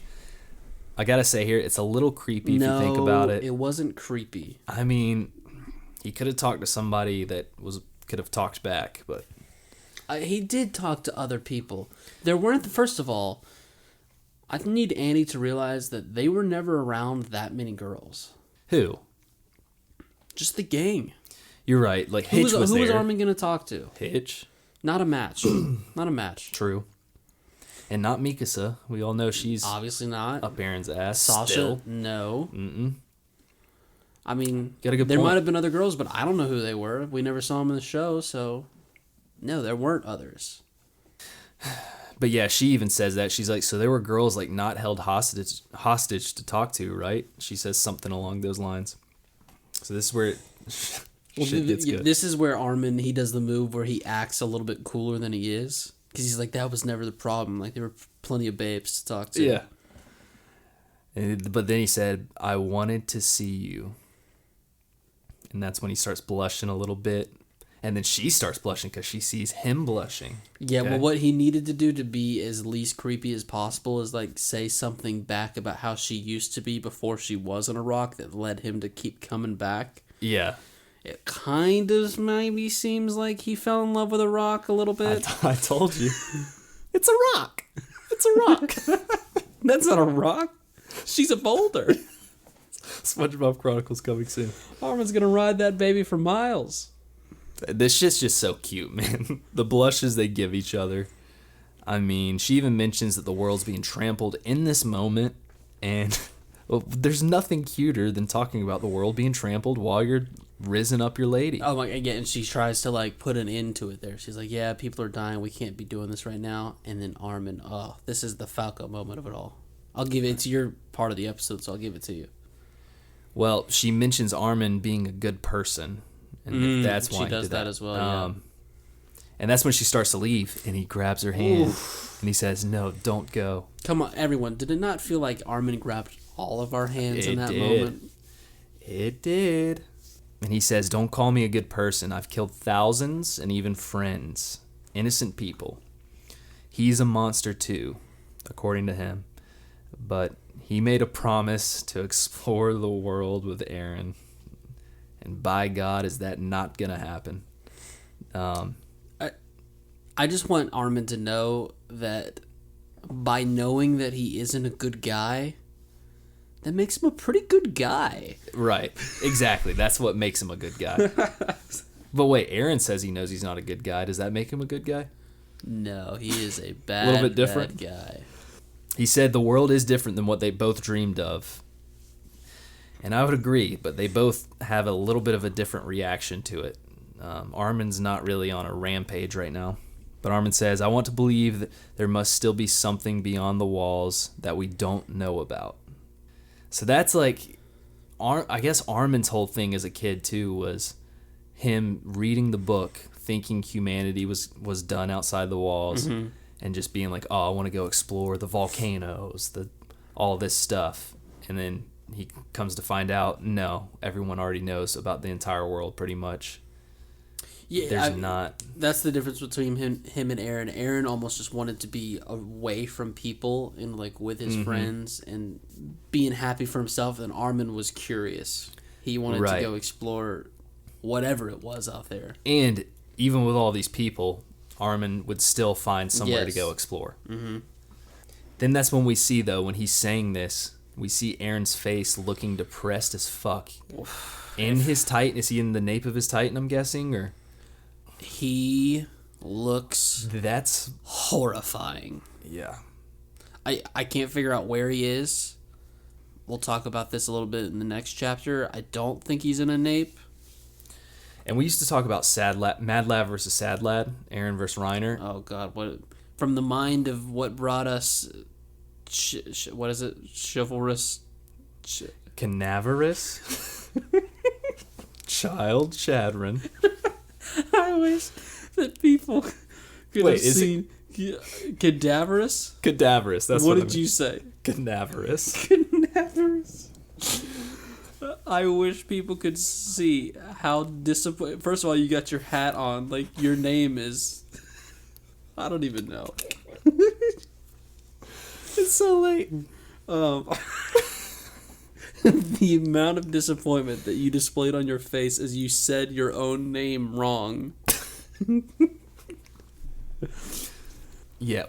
I gotta say here, it's a little creepy if you think about it. It wasn't creepy. I mean, he could have talked to somebody that could have talked back, but... He did talk to other people. There weren't... First of all, I need Annie to realize that they were never around that many girls. Who? Just the gang. You're right. Like, Hitch was there. Who was Armin going to talk to? Hitch? Not a match. Not a match. True. And not Mikasa. We all know she's... Obviously not. Up Aaron's ass. Sasha? Still. No. Mm-mm. I mean, got a good there point. might have been other girls, but I don't know who they were. We never saw them in the show, so... No, there weren't others. But yeah, she even says that. She's like, so there were girls like not held hostage to talk to, right? She says something along those lines. So this is where shit gets good. This is where Armin, he does the move where he acts a little bit cooler than he is. Because he's like, that was never the problem. Like, there were plenty of babes to talk to. Yeah. But then he said, I wanted to see you. And that's when he starts blushing a little bit. And then she starts blushing because she sees him blushing. Yeah, okay? Well, what he needed to do to be as least creepy as possible is, like, say something back about how she used to be before she was on a rock that led him to keep coming back. Yeah. It kind of maybe seems like he fell in love with a rock a little bit. I told you. It's a rock. It's a rock. That's not a rock. She's a boulder. SpongeBob Chronicles coming soon. Armin's going to ride that baby for miles. This shit's just so cute, man. The blushes they give each other. I mean, she even mentions that the world's being trampled in this moment. And well, there's nothing cuter than talking about the world being trampled while you're risen up your lady. Oh my, again, she tries to like put an end to it there. She's like, yeah, people are dying. We can't be doing this right now. And then Armin, this is the Falco moment of it all. I'll give it. It's your part of the episode, so I'll give it to you. Well, she mentions Armin being a good person. And that's why she does that as well. Yeah. And that's when she starts to leave, and he grabs her hand, and he says, "No, don't go." Come on, everyone! Did it not feel like Armin grabbed all of our hands in that moment? It did. And he says, "Don't call me a good person. I've killed thousands and even friends, innocent people. He's a monster too, according to him. But he made a promise to explore the world with Aaron." And by God, is that not going to happen? I just want Armin to know that by knowing that he isn't a good guy, that makes him a pretty good guy. Right. Exactly. That's what makes him a good guy. But wait, Aaron says he knows he's not a good guy. Does that make him a good guy? No, he is a bad, little bit different guy. He said the world is different than what they both dreamed of. And I would agree, but they both have a little bit of a different reaction to it. Armin's not really on a rampage right now. But Armin says, I want to believe that there must still be something beyond the walls that we don't know about. So that's like, I guess Armin's whole thing as a kid too was him reading the book, thinking humanity was done outside the walls, and just being like, oh, I want to go explore the volcanoes, all this stuff. And then he comes to find out, no, everyone already knows about the entire world pretty much. Yeah, not. That's the difference between him and Aaron. Aaron almost just wanted to be away from people and like with his friends and being happy for himself. And Armin was curious. He wanted to go explore whatever it was out there. And even with all these people, Armin would still find somewhere to go explore. Mm-hmm. Then that's when we see, though, when he's saying this, we see Aaron's face looking depressed as fuck. In his Titan, is he in the nape of his Titan, I'm guessing, or? He looks... That's... horrifying. Yeah. I can't figure out where he is. We'll talk about this a little bit in the next chapter. I don't think he's in a nape. And we used to talk about Mad Lad versus Sad Lad, Aaron versus Reiner. Oh, God. What? From the mind of what brought us... what is it? Chivalrous? Canaverous? Child Chadron. wish that people could Wait, have seen cadaverous. Cadaverous. That's What what did you say? Cadaverous. Cadaverous. I wish people could see how disappointed. First of all, you got your hat on. Like, your name is. I don't even know. It's so late. The amount of disappointment that you displayed on your face as you said your own name wrong. Yeah,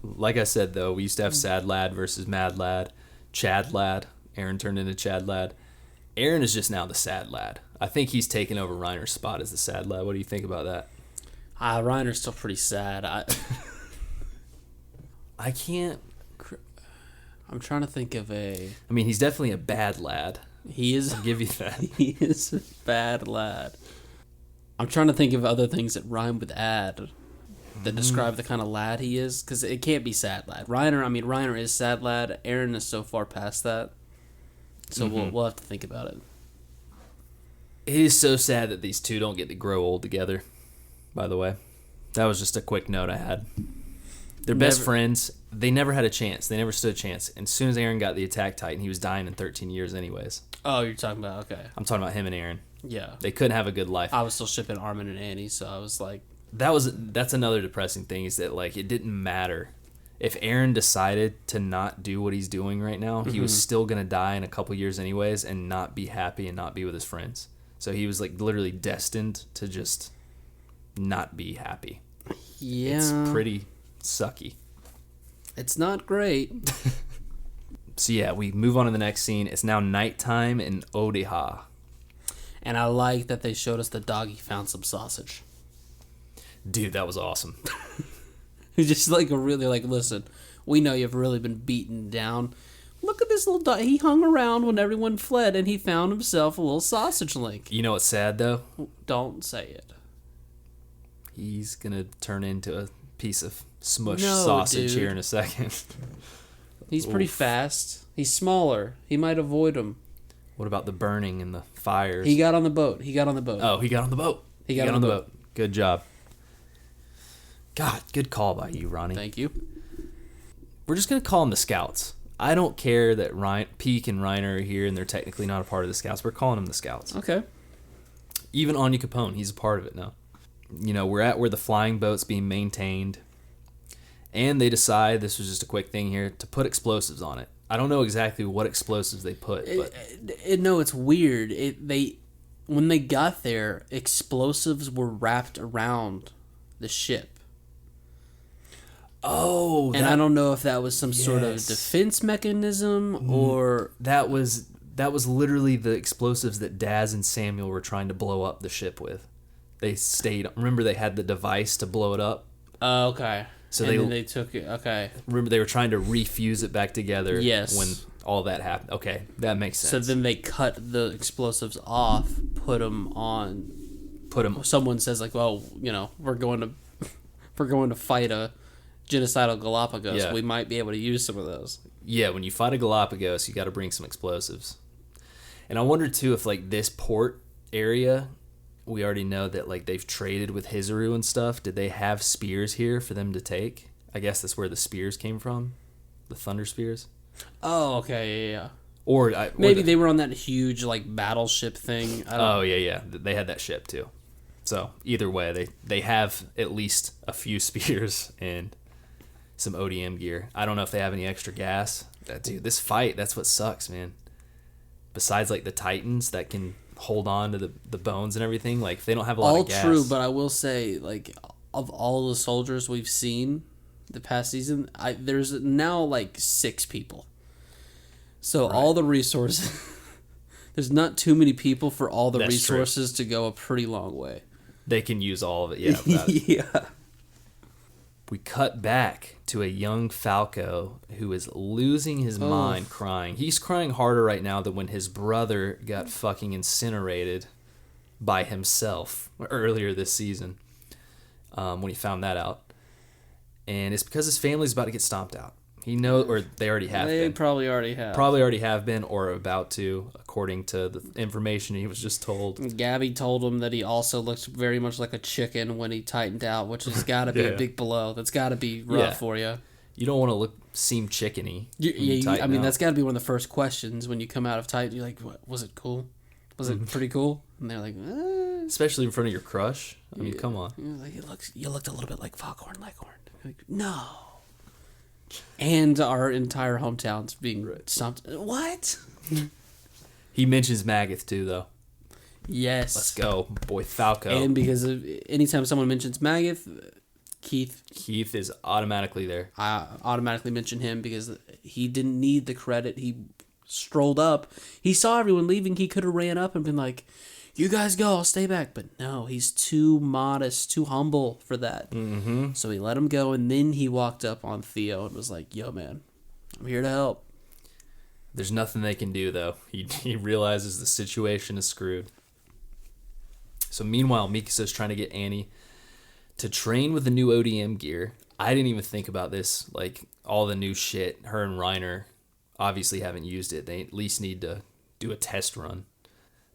like I said, though, we used to have Sad Lad versus Mad Lad, Chad Lad. Aaron turned into Chad Lad. Aaron is just now the Sad Lad. I think he's taken over Reiner's spot as the Sad Lad. What do you think about that? Reiner's still pretty sad. I can't... I'm trying to think of I mean, he's definitely a bad lad. He is. I'll give you that. He is a bad lad. I'm trying to think of other things that rhyme with "ad" that describe the kind of lad he is, because it can't be sad lad. Reiner is sad lad. Aaron is so far past that, so we'll have to think about it. It is so sad that these two don't get to grow old together. By the way, that was just a quick note I had. They're best friends. They never had a chance. They never stood a chance. And as soon as Aaron got the Attack Titan, he was dying in 13 years anyways. Oh, you're talking about, okay. I'm talking about him and Aaron. Yeah. They couldn't have a good life. I was still shipping Armin and Annie, so I was like... That's another depressing thing, is that, like, it didn't matter. If Aaron decided to not do what he's doing right now, he was still going to die in a couple years anyways and not be happy and not be with his friends. So he was, like, literally destined to just not be happy. Yeah. It's pretty sucky. It's not great. So yeah, we move on to the next scene. It's now nighttime in Odiha. And I like that they showed us the doggy found some sausage. Dude, that was awesome. He's just like listen, we know you've really been beaten down. Look at this little dog. He hung around when everyone fled and he found himself a little sausage link. You know what's sad though? Don't say it. He's gonna turn into a piece of smushed sausage here in a second. He's pretty fast. He's smaller. He might avoid him. What about the burning and the fires? He got on the boat. Oh, he got on the boat. He got on the boat. Good job. God, good call by you, Ronny. Thank you. We're just going to call them the Scouts. I don't care that Peak and Reiner are here and they're technically not a part of the Scouts. We're calling them the Scouts. Okay. Even Anya Capone, he's a part of it now. You know, we're at where the flying boat's being maintained. And they decide, this was just a quick thing here, to put explosives on it. I don't know exactly what explosives they put, but... No, it's weird. When they got there, explosives were wrapped around the ship. Oh, and I don't know if that was some sort of defense mechanism or... That was literally the explosives that Daz and Samuel were trying to blow up the ship with. They stayed... Remember they had the device to blow it up? Oh, okay. So then they took it. Okay. Remember they were trying to refuse it back together. Yes. When all that happened. Okay, that makes sense. So then they cut the explosives off, put them on. Someone says like, "Well, you know, we're going to fight a genocidal Galapagos. Yeah. We might be able to use some of those." Yeah, when you fight a Galapagos, you got to bring some explosives. And I wonder too if like this port area, we already know that like they've traded with Hizuru and stuff. Did they have spears here for them to take? I guess that's where the spears came from, the thunder spears. Oh, okay, yeah. Or maybe they were on that huge like battleship thing. Yeah. They had that ship too. So either way, they have at least a few spears and some ODM gear. I don't know if they have any extra gas. Dude, this fight, that's what sucks, man. Besides like the Titans that can hold on to the bones and everything, like they don't have a lot of gas. All true, but I will say, like, of all the soldiers we've seen the past season, there's now like 6 people. So right. All the resources, there's not too many people for all the resources to go a pretty long way. They can use all of it, yeah. Yeah. We cut back to a young Falco who is losing his mind crying. He's crying harder right now than when his brother got fucking incinerated by himself earlier this season, when he found that out. And it's because his family's about to get stomped out. He knows, or they already have been. They probably already have. Probably already have been or about to, according to the information he was just told. Gabby told him that he also looks very much like a chicken when he tightened out, which has got to be a big blow. That's got to be rough for you. You don't want to seem chickeny. I mean, that's got to be one of the first questions when you come out of Titan. You're like, "What was it cool? Was it pretty cool?" And they're like, especially in front of your crush. I mean, come on. Like, you looked a little bit like Foghorn Leghorn. Like, no. And our entire hometown's being stomped. What? He mentions Magath too, though. Yes. Let's go, boy Falco. And because of anytime someone mentions Magath, Keith is automatically there. I automatically mention him because he didn't need the credit. He strolled up. He saw everyone leaving. He could have ran up and been like, "You guys go, I'll stay back." But no, he's too modest, too humble for that. Mm-hmm. So he let him go, and then he walked up on Theo and was like, "Yo, man, I'm here to help." There's nothing they can do, though. He realizes the situation is screwed. So meanwhile, Mikasa's trying to get Annie to train with the new ODM gear. I didn't even think about this. Like, all the new shit, her and Reiner obviously haven't used it. They at least need to do a test run.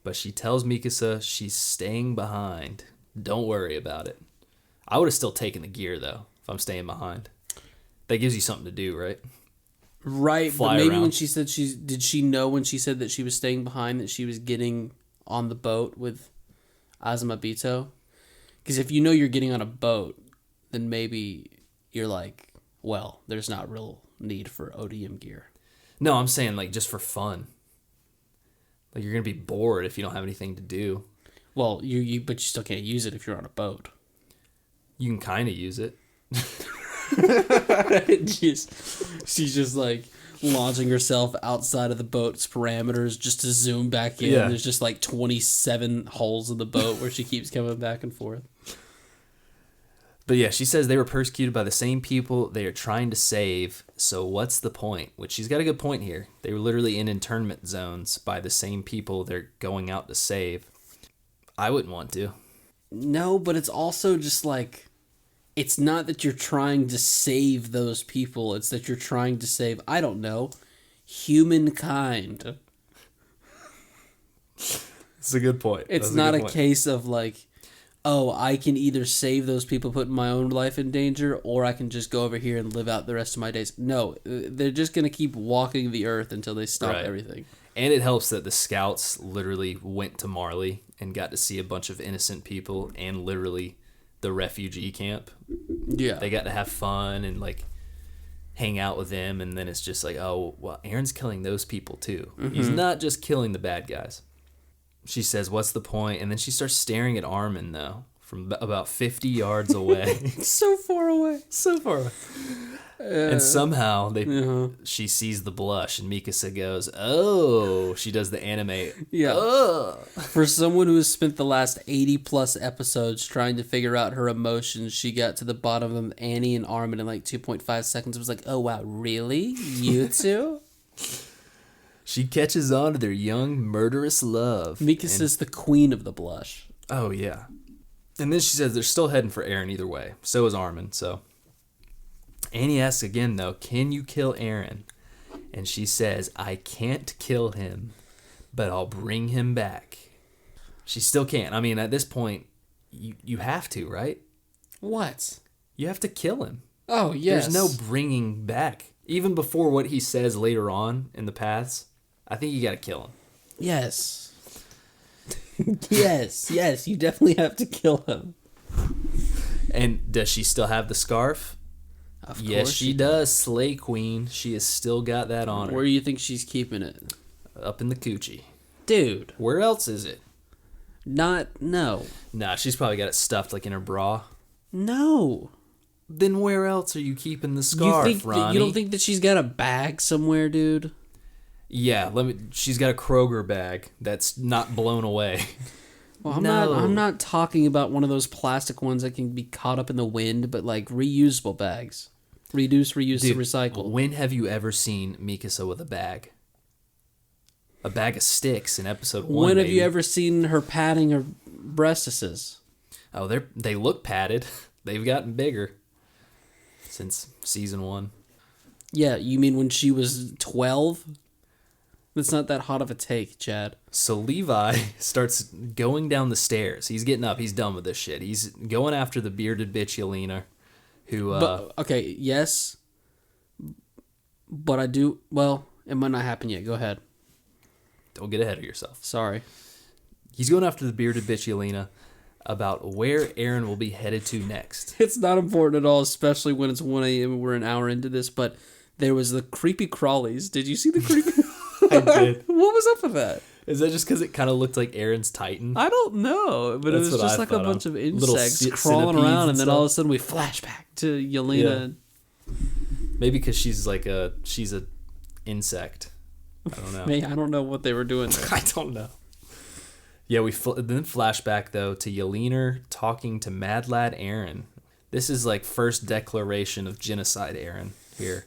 But she tells Mikasa she's staying behind. Don't worry about it. I would have still taken the gear, though, if I'm staying behind. That gives you something to do, right? Right, Fly but maybe around. when she said did she know when she said that she was staying behind that she was getting on the boat with Azuma Bito? Because if you know you're getting on a boat, then maybe you're like, well, there's not real need for ODM gear. No, I'm saying, like, just for fun. Like, you're going to be bored if you don't have anything to do. Well, but you still can't use it if you're on a boat. You can kind of use it. She's just like launching herself outside of the boat's parameters just to zoom back in. Yeah. There's just like 27 holes in the boat where she keeps coming back and forth. But yeah, she says they were persecuted by the same people they are trying to save, so what's the point? Which she's got a good point here. They were literally in internment zones by the same people they're going out to save. I wouldn't want to. No, but it's also just like, it's not that you're trying to save those people. It's that you're trying to save, I don't know, humankind. It's a good point. It's not a case of like, oh, I can either save those people putting my own life in danger, or I can just go over here and live out the rest of my days. No, they're just going to keep walking the earth until they stop everything. And it helps that the scouts literally went to Marley and got to see a bunch of innocent people and literally the refugee camp. Yeah. They got to have fun and, like, hang out with them, and then it's just like, oh, well, Aaron's killing those people too. Mm-hmm. He's not just killing the bad guys. She says, what's the point? And then she starts staring at Armin, though, from about 50 yards away. So far away. So far away. And somehow she sees the blush, and Mikasa goes, oh, she does the anime. Yeah. Ugh. For someone who has spent the last 80 plus episodes trying to figure out her emotions, she got to the bottom of Annie and Armin in like 2.5 seconds. It was like, oh, wow, really? You two? She catches on to their young, murderous love. Mikasa's the queen of the blush. Oh, yeah. And then she says they're still heading for Eren either way. So is Armin, so. Annie asks again, though, can you kill Eren? And she says, I can't kill him, but I'll bring him back. She still can't. I mean, at this point, you have to, right? What? You have to kill him. Oh, yes. There's no bringing back. Even before what he says later on in the paths, I think you got to kill him. Yes. yes, you definitely have to kill him. And does she still have the scarf? Of yes, course she does. Slay Queen. She has still got that on her. Where do you think she's keeping it? Up in the coochie. Dude. Where else is it? No. Nah, she's probably got it stuffed like in her bra. No. Then where else are you keeping the scarf, Ronny? You don't think that she's got a bag somewhere, dude? Yeah, she's got a Kroger bag that's not blown away. Well, I'm not talking about one of those plastic ones that can be caught up in the wind, but like reusable bags. Reduce, reuse, Dude, recycle. When have you ever seen Mikasa with a bag? A bag of sticks in episode 1. When have you ever seen her padding her breastises? Oh, they look padded. They've gotten bigger since season 1. Yeah, you mean when she was 12? That's not that hot of a take, Chad. So Levi starts going down the stairs. He's getting up. He's done with this shit. He's going after the bearded bitch Yelena, who... okay, yes. But I do... Well, it might not happen yet. Go ahead. Don't get ahead of yourself. Sorry. He's going after the bearded bitch Yelena about where Aaron will be headed to next. It's not important at all, especially when it's 1 a.m. and we're an hour into this, but there was the creepy crawlies. Did you see the creepy... I did. What was up with that? Is that just because it kind of looked like Aaron's Titan? I don't know, but it was just like a bunch of insects crawling around, and then all of a sudden we flash back to Yelena. Yeah. Maybe because she's a insect. I don't know. I don't know what they were doing there. I don't know. Yeah, we then flashback though to Yelena talking to Mad Lad Aaron. This is like first declaration of genocide Aaron here.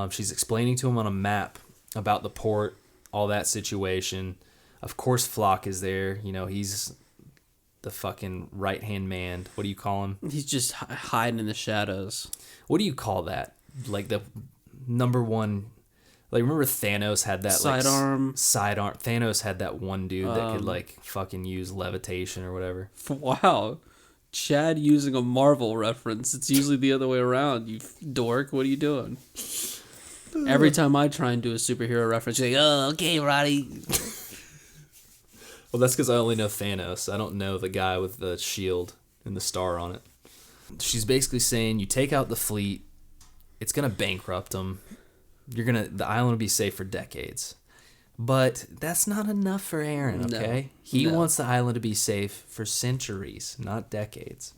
She's explaining to him on a map about the port, all that situation. Of course, Flock is there. You know, he's the fucking right-hand man. What do you call him? He's just hiding in the shadows. What do you call that? Like the number one... Like, remember Thanos had that, sidearm? Sidearm. Thanos had that one dude that could, like, fucking use levitation or whatever. Wow. Chad using a Marvel reference. It's usually the other way around, you dork. What are you doing? Every time I try and do a superhero reference, you're like, oh, okay, Roddy. Well, that's because I only know Thanos. I don't know the guy with the shield and the star on it. She's basically saying, you take out the fleet, it's going to bankrupt them. The island will be safe for decades. But that's not enough for Aaron, okay? He wants the island to be safe for centuries, not decades.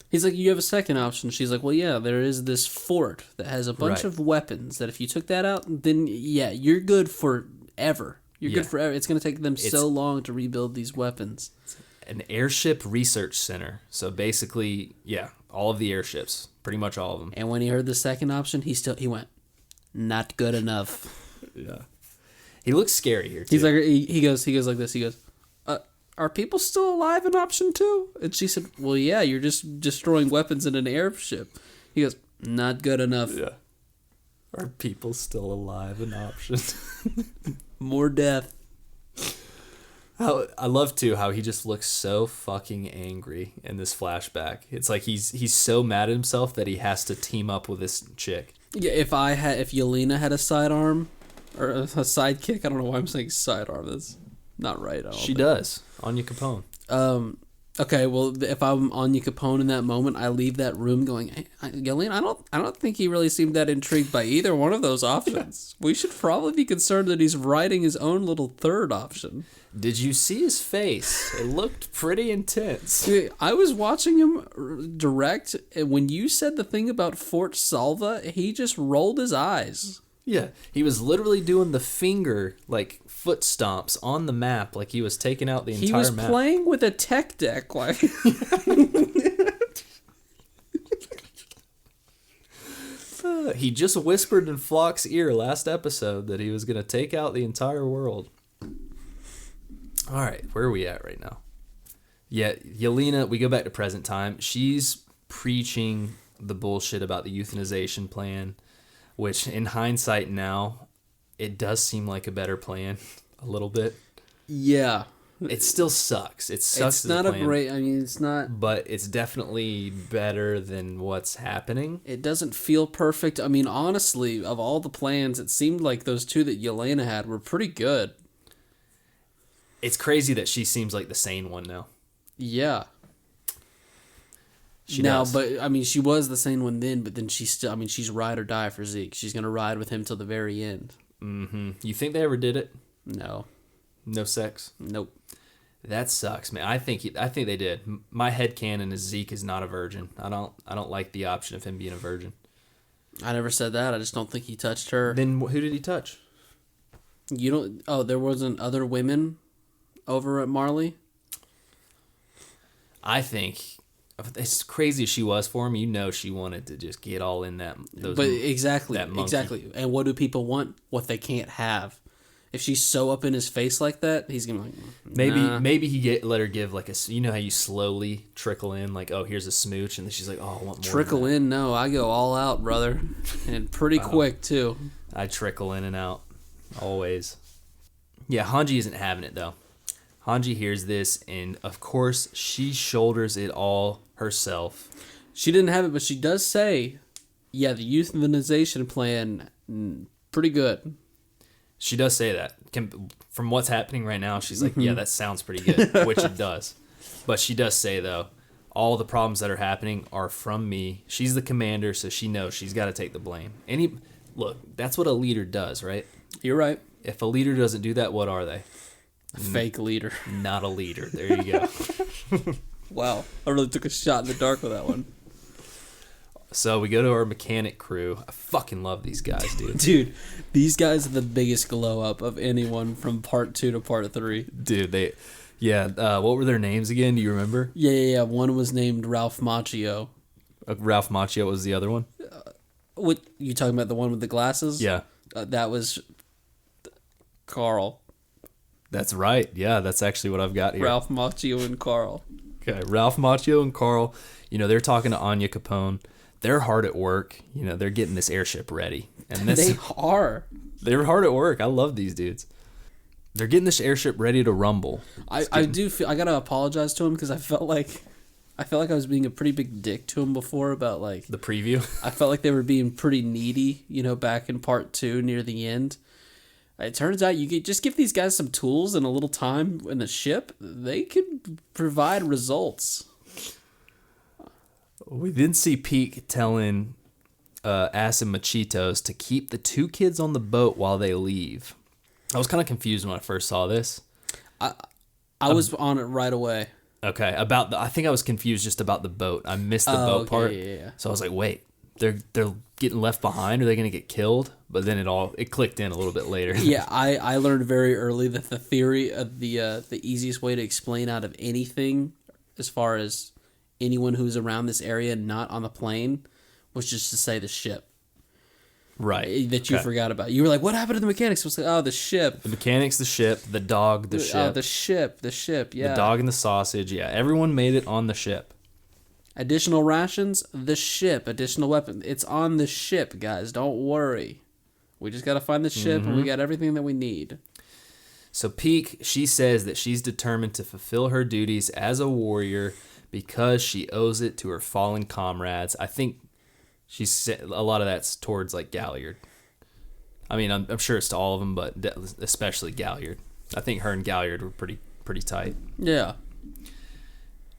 He's like, you have a second option. She's like, well, yeah, there is this fort that has a bunch of weapons that if you took that out, then, yeah, you're good forever. You're good forever. It's going to take them so long to rebuild these weapons. An airship research center. So basically, yeah, all of the airships, pretty much all of them. And when he heard the second option, he went, not good enough. Yeah. He looks scary here, too. He's like, he goes like this. He goes, are people still alive in option 2? And she said, well, yeah, you're just destroying weapons in an airship. He goes, not good enough. Yeah. Are people still alive in option? More death. I love, too, how he just looks so fucking angry in this flashback. It's like he's so mad at himself that he has to team up with this chick. Yeah, if Yelena had a sidearm, or a sidekick, I don't know why I'm saying sidearm. That's not right. She does. Anya Capone. Okay, well, if I'm Anya Capone in that moment, I leave that room going, hey, Yelena, I don't think he really seemed that intrigued by either one of those options. We should probably be concerned that he's writing his own little third option. Did you see his face? It looked pretty intense. I was watching him direct, and when you said the thing about Fort Salva, he just rolled his eyes. Yeah, he was literally doing the finger, like, foot stomps on the map, like he was taking out the entire map. He was playing with a tech deck, like... He just whispered in Flock's ear last episode that he was going to take out the entire world. All right, where are we at right now? Yeah, Yelena, we go back to present time. She's preaching the bullshit about the euthanization plan, which in hindsight now, it does seem like a better plan a little bit. Yeah. It still sucks. It sucks. It's not a great, it's not. But it's definitely better than what's happening. It doesn't feel perfect. I mean, honestly, of all the plans, it seemed like those two that Yelena had were pretty good. It's crazy that she seems like the sane one now. Yeah. She does. But I mean, she was the sane one then, but then she's still, she's ride or die for Zeke. She's going to ride with him till the very end. Mm-hmm. You think they ever did it? No. No sex? Nope. That sucks, man. I think they did. My headcanon is Zeke is not a virgin. I don't like the option of him being a virgin. I never said that. I just don't think he touched her. Then who did he touch? You don't... Oh, there wasn't other women over at Marley? I think... As crazy as she was for him, you know she wanted to just get all in that. Exactly. And what do people want? What they can't have. If she's so up in his face like that, he's gonna be like, maybe he let her give like you know how you slowly trickle in, like, oh, here's a smooch, and then she's like, oh, I want more. Trickle in? No, I go all out, brother, and pretty quick too. I trickle in and out, always. Yeah, Hanji isn't having it though. Hanji hears this, and of course she shoulders it all herself. She didn't have it, but she does say, yeah, the euthanization plan, pretty good. She does say that. From what's happening right now, she's like, yeah, that sounds pretty good, which it does. But she does say, though, all the problems that are happening are from me. She's the commander, so she knows she's got to take the blame. Look, that's what a leader does, right? You're right. If a leader doesn't do that, what are they? A fake leader. Not a leader. There you go. Wow. I really took a shot in the dark with that one. So we go to our mechanic crew. I fucking love these guys, dude. Dude, these guys are the biggest glow up of anyone from part 2 to part 3. Dude, what were their names again? Do you remember? Yeah. One was named Ralph Macchio. Ralph Macchio was the other one? What, you talking about the one with the glasses? Yeah. That was Carl. That's right. Yeah, that's actually what I've got here. Ralph Macchio and Carl. Okay, Ralph Macchio and Carl, they're talking to Anya Capone. They're hard at work. They're getting this airship ready. And They are. They're hard at work. I love these dudes. They're getting this airship ready to rumble. I do feel I gotta apologize to him because I felt like I was being a pretty big dick to him before about like the preview. I felt like they were being pretty needy, back in part 2 near the end. It turns out just give these guys some tools and a little time in the ship, they can provide results. We then see Peak telling Ass and Machitos to keep the 2 kids on the boat while they leave. I was kind of confused when I first saw this. I was on it right away. Okay, I think I was confused just about the boat. I missed the boat part. Yeah. So I was like, wait, they're getting left behind? Are they going to get killed? But then it clicked in a little bit later. Yeah, I learned very early that the theory of the easiest way to explain out of anything as far as anyone who's around this area not on the plane was just to say the ship. Right. That you forgot about. You were like, what happened to the mechanics? I was like, oh, the ship. The mechanics, the ship, the dog, the ship. Oh, the ship, yeah. The dog and the sausage, yeah. Everyone made it on the ship. Additional rations, the ship. Additional weapons. It's on the ship, guys. Don't worry. We just got to find the ship and we got everything that we need. So Peak, she says that she's determined to fulfill her duties as a warrior because she owes it to her fallen comrades. I think she said a lot of that's towards like Galliard. I mean, I'm sure it's to all of them, but especially Galliard. I think her and Galliard were pretty tight. Yeah.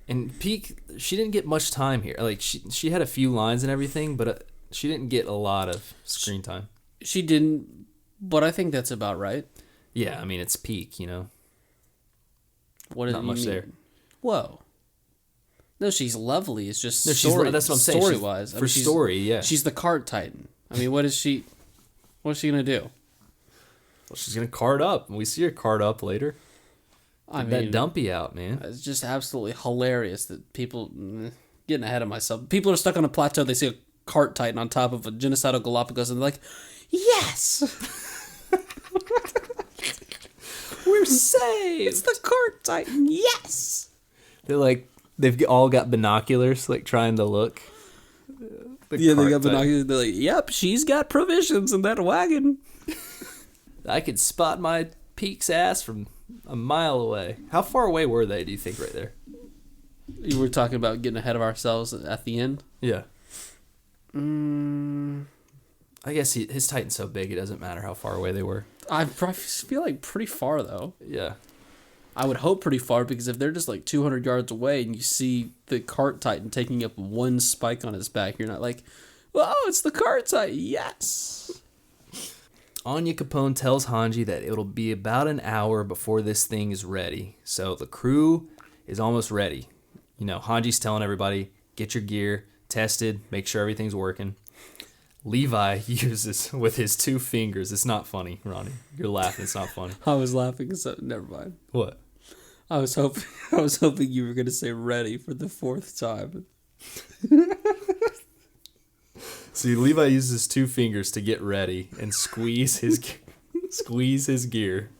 And Peak, she didn't get much time here. Like she had a few lines and everything, but she didn't get a lot of screen time. She didn't, but I think that's about right. Yeah, I mean it's Peak, What is not much there. Whoa. No, she's lovely. It's just no, story. That's what I'm saying. Story wise, story, yeah. She's the cart titan. I mean, what is she? What's she gonna do? Well, she's gonna cart up, and we see her cart up later. I mean, that dumpy out, man. It's just absolutely hilarious that people getting ahead of myself. People are stuck on a plateau. They see a cart titan on top of a genocidal Galapagos, and they're like, "Yes, we're saved! It's the cart titan! Yes!" They're like, they've all got binoculars, like trying to look. They got binoculars. They're like, "Yep, she's got provisions in that wagon." I could spot my Peak's ass from a mile away. How far away were they, do you think, right there? You were talking about getting ahead of ourselves at the end? Yeah. I guess his Titan's so big it doesn't matter how far away they were. I feel like pretty far, though. Yeah. I would hope pretty far, because if they're just like 200 yards away and you see the cart titan taking up one spike on his back, you're not like, "Oh, it's the cart titan, yes!" Anya Capone tells Hanji that it'll be about an hour before this thing is ready. So the crew is almost ready. Hanji's telling everybody, get your gear tested, make sure everything's working. Levi uses with his 2 fingers. It's not funny, Ronnie. You're laughing. It's not funny. I was laughing, so never mind. What? I was hoping you were going to say ready for the 4th time. See, Levi uses 2 fingers to get ready and squeeze his... Squeeze his gear.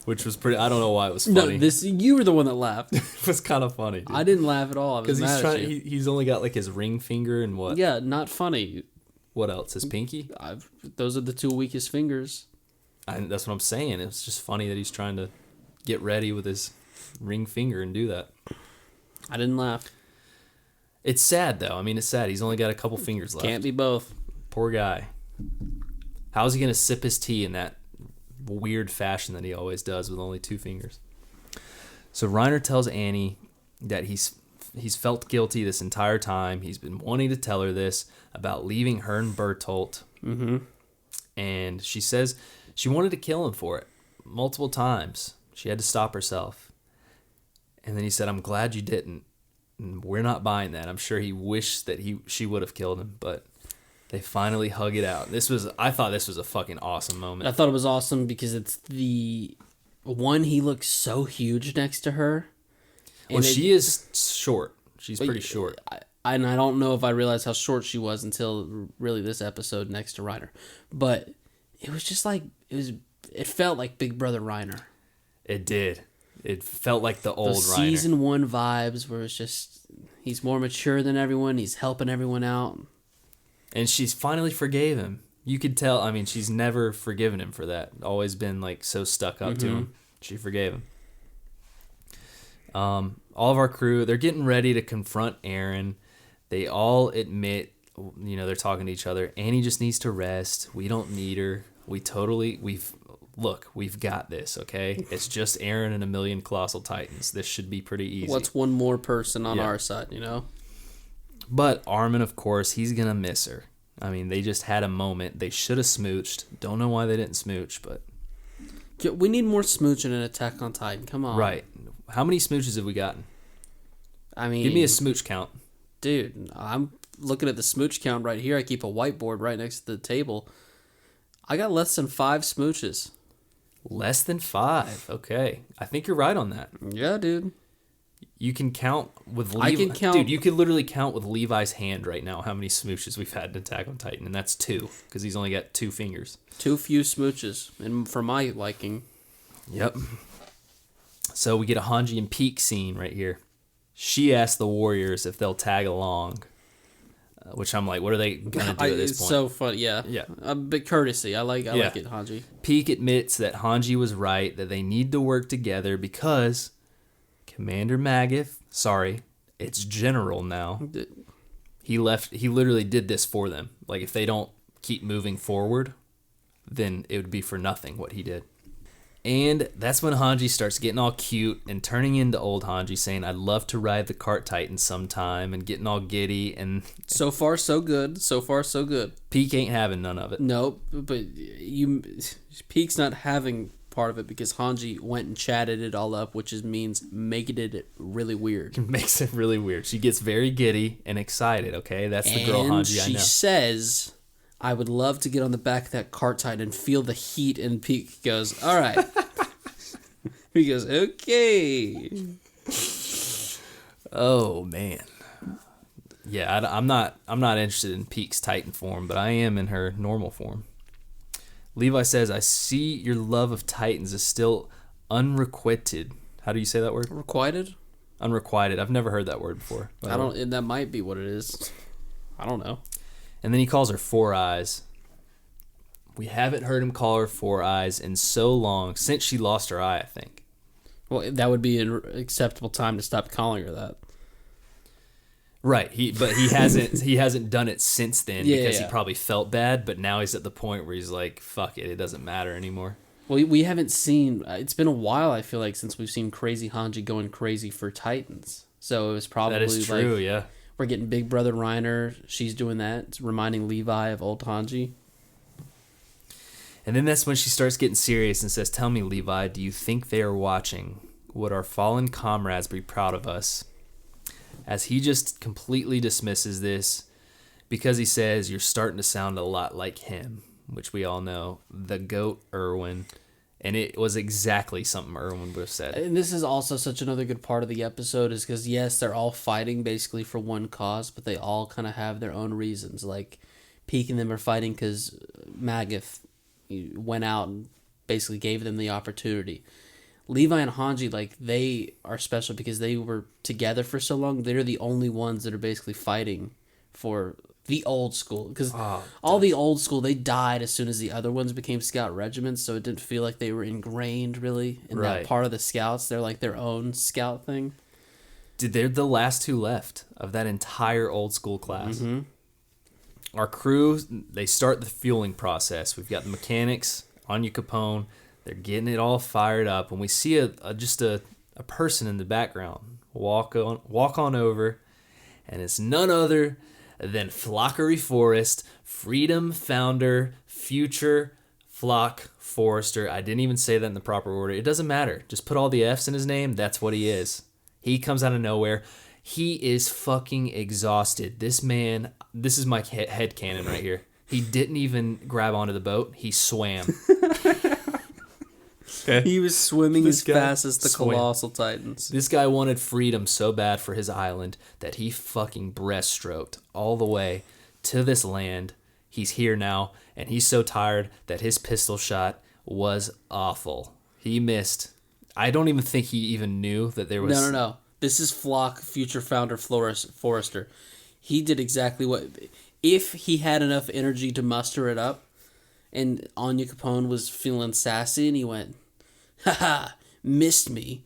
Which was pretty... I don't know why it was funny. No, you were the one that laughed. It was kind of funny, dude. I didn't laugh at all. I was mad at you. He's only got like his ring finger and what? Yeah, not funny. What else? His pinky? Those are the two weakest fingers. That's what I'm saying. It was just funny that he's trying to get ready with his ring finger and do that. I didn't laugh. It's sad, though. I mean, it's sad. He's only got a couple fingers left. Can't be both. Poor guy. How's he going to sip his tea in that weird fashion that he always does with only two fingers? So Reiner tells Annie that he's felt guilty this entire time. He's been wanting to tell her this about leaving her and Bertolt. Mm-hmm. And she says she wanted to kill him for it multiple times. She had to stop herself. And then he said, I'm glad you didn't. And we're not buying that. I'm sure he wished that she would have killed him, but they finally hug it out. I thought this was a fucking awesome moment. I thought it was awesome because it's the one, he looks so huge next to her. Well, she is short. She's pretty short. I don't know if I realized how short she was until really this episode next to Reiner. But it was just like, it felt like Big Brother Reiner. It did. It felt like the old Reiner. Season 1 vibes where it's just, he's more mature than everyone. He's helping everyone out. And she's finally forgave him. You could tell, I mean, she's never forgiven him for that. Always been like so stuck up to him. She forgave him. All of our crew, they're getting ready to confront Aaron. They all admit, they're talking to each other. Annie just needs to rest. We don't need her. We've got this, okay? It's just Aaron and a million Colossal Titans. This should be pretty easy. What's one more person on our side, But Armin, of course, he's going to miss her. I mean, they just had a moment. They should have smooched. Don't know why they didn't smooch, but... We need more smooching in Attack on Titan. Come on. Right. How many smooches have we gotten? I mean... Give me a smooch count. Dude, I'm looking at the smooch count right here. I keep a whiteboard right next to the table. I got less than 5 smooches. Less than 5. Okay. I think you're right on that. Yeah, dude. You can count with Levi. I can count. Dude, you could literally count with Levi's hand right now how many smooches we've had in Attack on Titan, and that's 2, because he's only got 2 fingers. Too few smooches, and for my liking. Yep. So we get a Hanji and Peak scene right here. She asks the Warriors if they'll tag along, which I'm like, what are they going to do at this it's point? So fun, yeah. Yeah. A bit courtesy. I like it, Hanji. Peak admits that Hanji was right, that they need to work together because Commander Magath, it's General now. He literally did this for them. Like, if they don't keep moving forward, then it would be for nothing what he did. And that's when Hanji starts getting all cute and turning into old Hanji, saying, I'd love to ride the Cart Titan sometime, and getting all giddy. And so far, so good. So far, so good. Peak ain't having none of it. Nope, but Peak's not having part of it because Hanji went and chatted it all up, which means making it really weird. It makes it really weird. She gets very giddy and excited, okay? That's the girl Hanji I know. She says, I would love to get on the back of that Cart Titan and feel the heat, and Peak goes, all right. He goes, okay. Oh, man. Yeah, I'm not interested in Peak's Titan form, but I am in her normal form. Levi says, I see your love of Titans is still unrequited. How do you say that word? Requited? Unrequited. I've never heard that word before. That might be what it is. I don't know. And then he calls her Four Eyes. We haven't heard him call her Four Eyes in so long, since she lost her eye, I think. Well, that would be an acceptable time to stop calling her that. Right, but he hasn't done it since then because he probably felt bad, but now he's at the point where he's like, fuck it doesn't matter anymore. Well, we haven't seen, it's been a while, I feel like, since we've seen Crazy Hanji going crazy for Titans. So it was probably that is true, yeah. We're getting Big Brother Reiner, she's doing that, it's reminding Levi of old Hanji. And then that's when she starts getting serious and says, tell me, Levi, do you think they are watching? Would our fallen comrades be proud of us? As he just completely dismisses this because he says, you're starting to sound a lot like him, which we all know, the GOAT Erwin. And it was exactly something Erwin would have said. And this is also such another good part of the episode is because, yes, they're all fighting basically for one cause, but they all kind of have their own reasons. Like, Peak and them are fighting because Magath went out and basically gave them the opportunity. Levi and Hanji, like, they are special because they were together for so long. They're the only ones that are basically fighting for the old school. Because all the old school, they died as soon as the other ones became scout regiments, so it didn't feel like they were ingrained, really, in that part of the scouts. They're like their own scout thing. Dude, they're the last two left of that entire old school class. Mm-hmm. Our crew, they start the fueling process. We've got the mechanics, Anya Capone. They're getting it all fired up, and we see a person in the background walk on over, and it's none other than Flockery Forest, Freedom Founder, Future Flock Forester. I didn't even say that in the proper order. It doesn't matter. Just put all the F's in his name. That's what he is. He comes out of nowhere. He is fucking exhausted. This man, this is my head canon right here. He didn't even grab onto the boat. He swam. Okay. He was swimming as fast as the colossal titans. This guy wanted freedom so bad for his island that he fucking breaststroked all the way to this land. He's here now, and he's so tired that his pistol shot was awful. He missed. I don't even think he even knew that there was... No. This is Flock, Future Founder Forester. He did exactly what... If he had enough energy to muster it up, and Anya Capone was feeling sassy, and he went... Haha, missed me.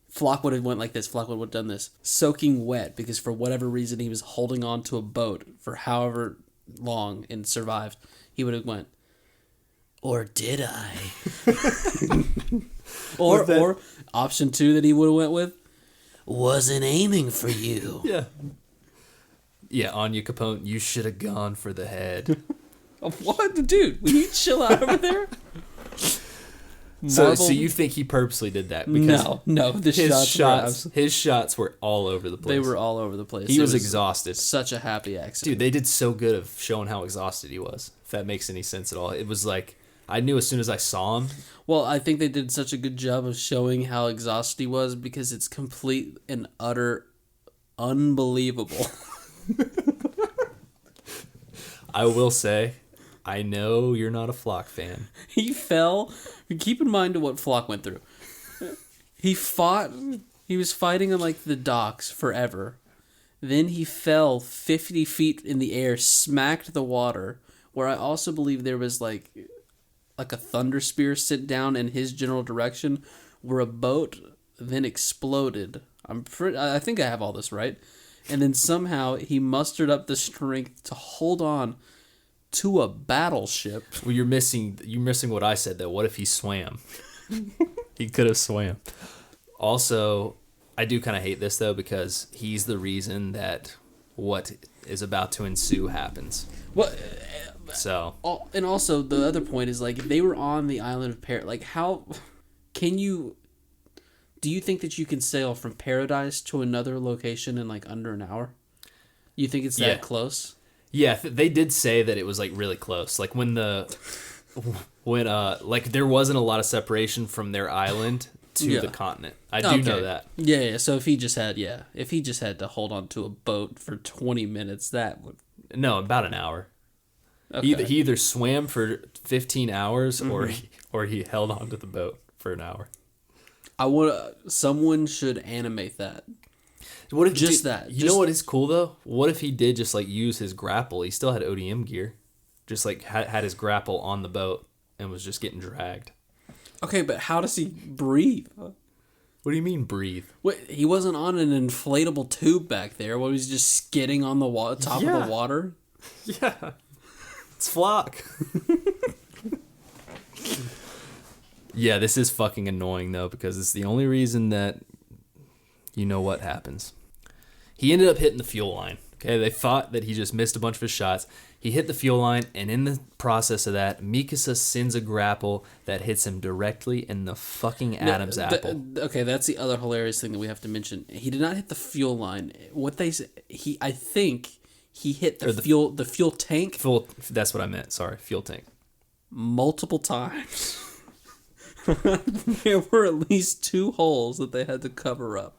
Flock would have went like this. Flock would have done this. Soaking wet, because for whatever reason he was holding on to a boat for however long and survived. He would have went, or did I? or option 2 that he would have went with, wasn't aiming for you. Yeah. Yeah, Anya Capone, you should have gone for the head. What? Dude, will you chill out over there? So you think he purposely did that? Because no. His shots were all over the place. They were all over the place. He was exhausted. Such a happy accident. Dude, they did so good of showing how exhausted he was. If that makes any sense at all. It was like, I knew as soon as I saw him. Well, I think they did such a good job of showing how exhausted he was because it's complete and utter unbelievable. I will say, I know you're not a Flock fan. He fell. Keep in mind what Flock went through. He was fighting on like the docks forever. Then he fell 50 feet in the air, smacked the water, where I also believe there was like a thunder spear sent down in his general direction, where a boat then exploded. I think I have all this right. And then somehow he mustered up the strength to hold on to a battleship. Well, you're missing what I said though. What if he swam? He could have swam. Also, I do kind of hate this though because he's the reason that what is about to ensue happens. Well, so and also the other point is like if they were on the island of like how can you? Do you think that you can sail from Paradise to another location in like under an hour? You think it's that close? Yeah, they did say that it was like really close. Like when like there wasn't a lot of separation from their island to the continent. I do know that. Yeah. So if he just had to hold on to a boat for 20 minutes, that would about an hour. Okay. He either swam for 15 hours or he held onto the boat for an hour. Someone should animate that. What if You know what is cool though? What if he did just like use his grapple? He still had ODM gear, just like had his grapple on the boat and was just getting dragged. Okay, but how does he breathe? What do you mean breathe? Wait, he wasn't on an inflatable tube back there. What, was he just skidding on the top of the water? Yeah, it's Flock. Yeah, this is fucking annoying though because it's the only reason that you know what happens. He ended up hitting the fuel line. Okay, they thought that he just missed a bunch of his shots. He hit the fuel line, and in the process of that, Mikasa sends a grapple that hits him directly in the fucking Adam's apple. Okay, that's the other hilarious thing that we have to mention. He did not hit the fuel line. I think he hit the fuel tank. That's what I meant. Sorry, fuel tank. Multiple times. There were at least 2 holes that they had to cover up.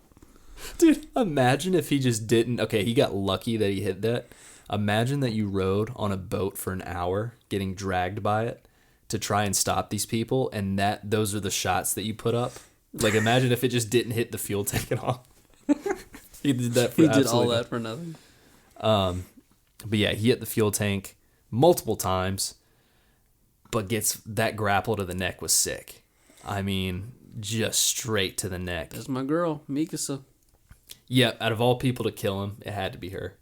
Dude, imagine if he just didn't... Okay, he got lucky that he hit that. Imagine that you rode on a boat for an hour, getting dragged by it, to try and stop these people, and those are the shots that you put up. Like, imagine if it just didn't hit the fuel tank at all. He did that for He did all that for nothing. But yeah, he hit the fuel tank multiple times, but gets that grapple to the neck was sick. I mean, just straight to the neck. That's my girl, Mikasa. Yeah, out of all people to kill him, it had to be her.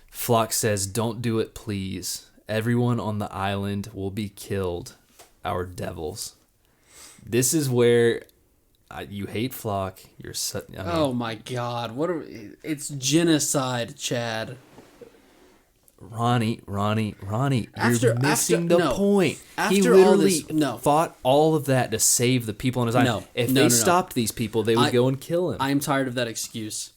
Flock says, "Don't do it, please. Everyone on the island will be killed. Our devils." This is where you hate Flock. Oh my God! It's genocide, Chad. Ronny, you're missing the point. He After literally all this, fought all of that to save the people on his island. If they stopped these people, they would go and kill him. I'm tired of that excuse.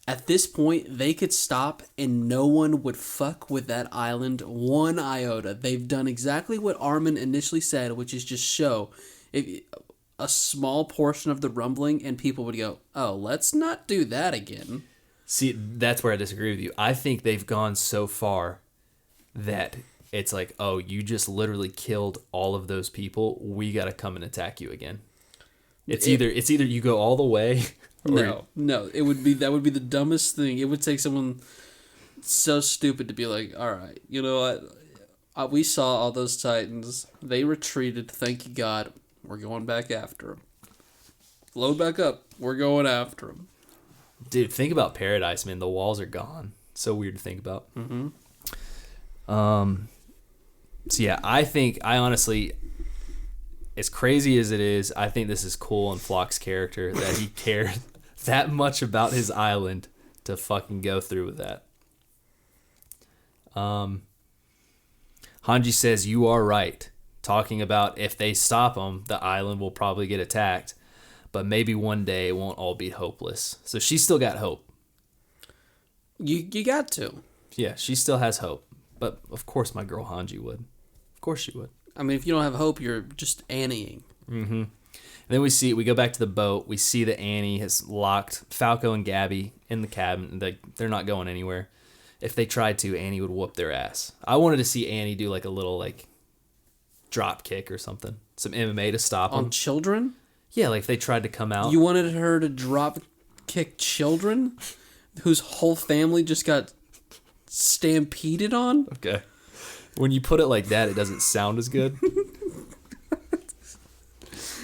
At this point, they could stop and no one would fuck with that island one iota. They've done exactly what Armin initially said, which is just show a small portion of the rumbling and people would go, oh, let's not do that again. See, that's where I disagree with you. I think they've gone so far that it's like, oh, you just literally killed all of those people. We got to come and attack you again. It's either you go all the way. No, that would be the dumbest thing. It would take someone so stupid to be like, all right, you know what? We saw all those Titans. They retreated. Thank you, God. We're going back after them. Load back up. We're going after them. Dude, think about Paradise, man. The walls are gone. So weird to think about. Mm-hmm. So yeah, I honestly, as crazy as it is, I think this is cool in Flock's character that he cared that much about his island to fucking go through with that. Hanji says, "You are right. Talking about if they stop him, the island will probably get attacked. But maybe one day it won't all be hopeless." So she's still got hope. You got to. Yeah, she still has hope. But of course my girl Hanji would. Of course she would. I mean, if you don't have hope, you're just Annieing. Mm-hmm. And then we go back to the boat. We see that Annie has locked Falco and Gabby in the cabin. They're not going anywhere. If they tried to, Annie would whoop their ass. I wanted to see Annie do like a little like drop kick or something. Some MMA to stop them. On children? Yeah, like if they tried to come out. You wanted her to drop kick children whose whole family just got stampeded on? Okay. When you put it like that, it doesn't sound as good.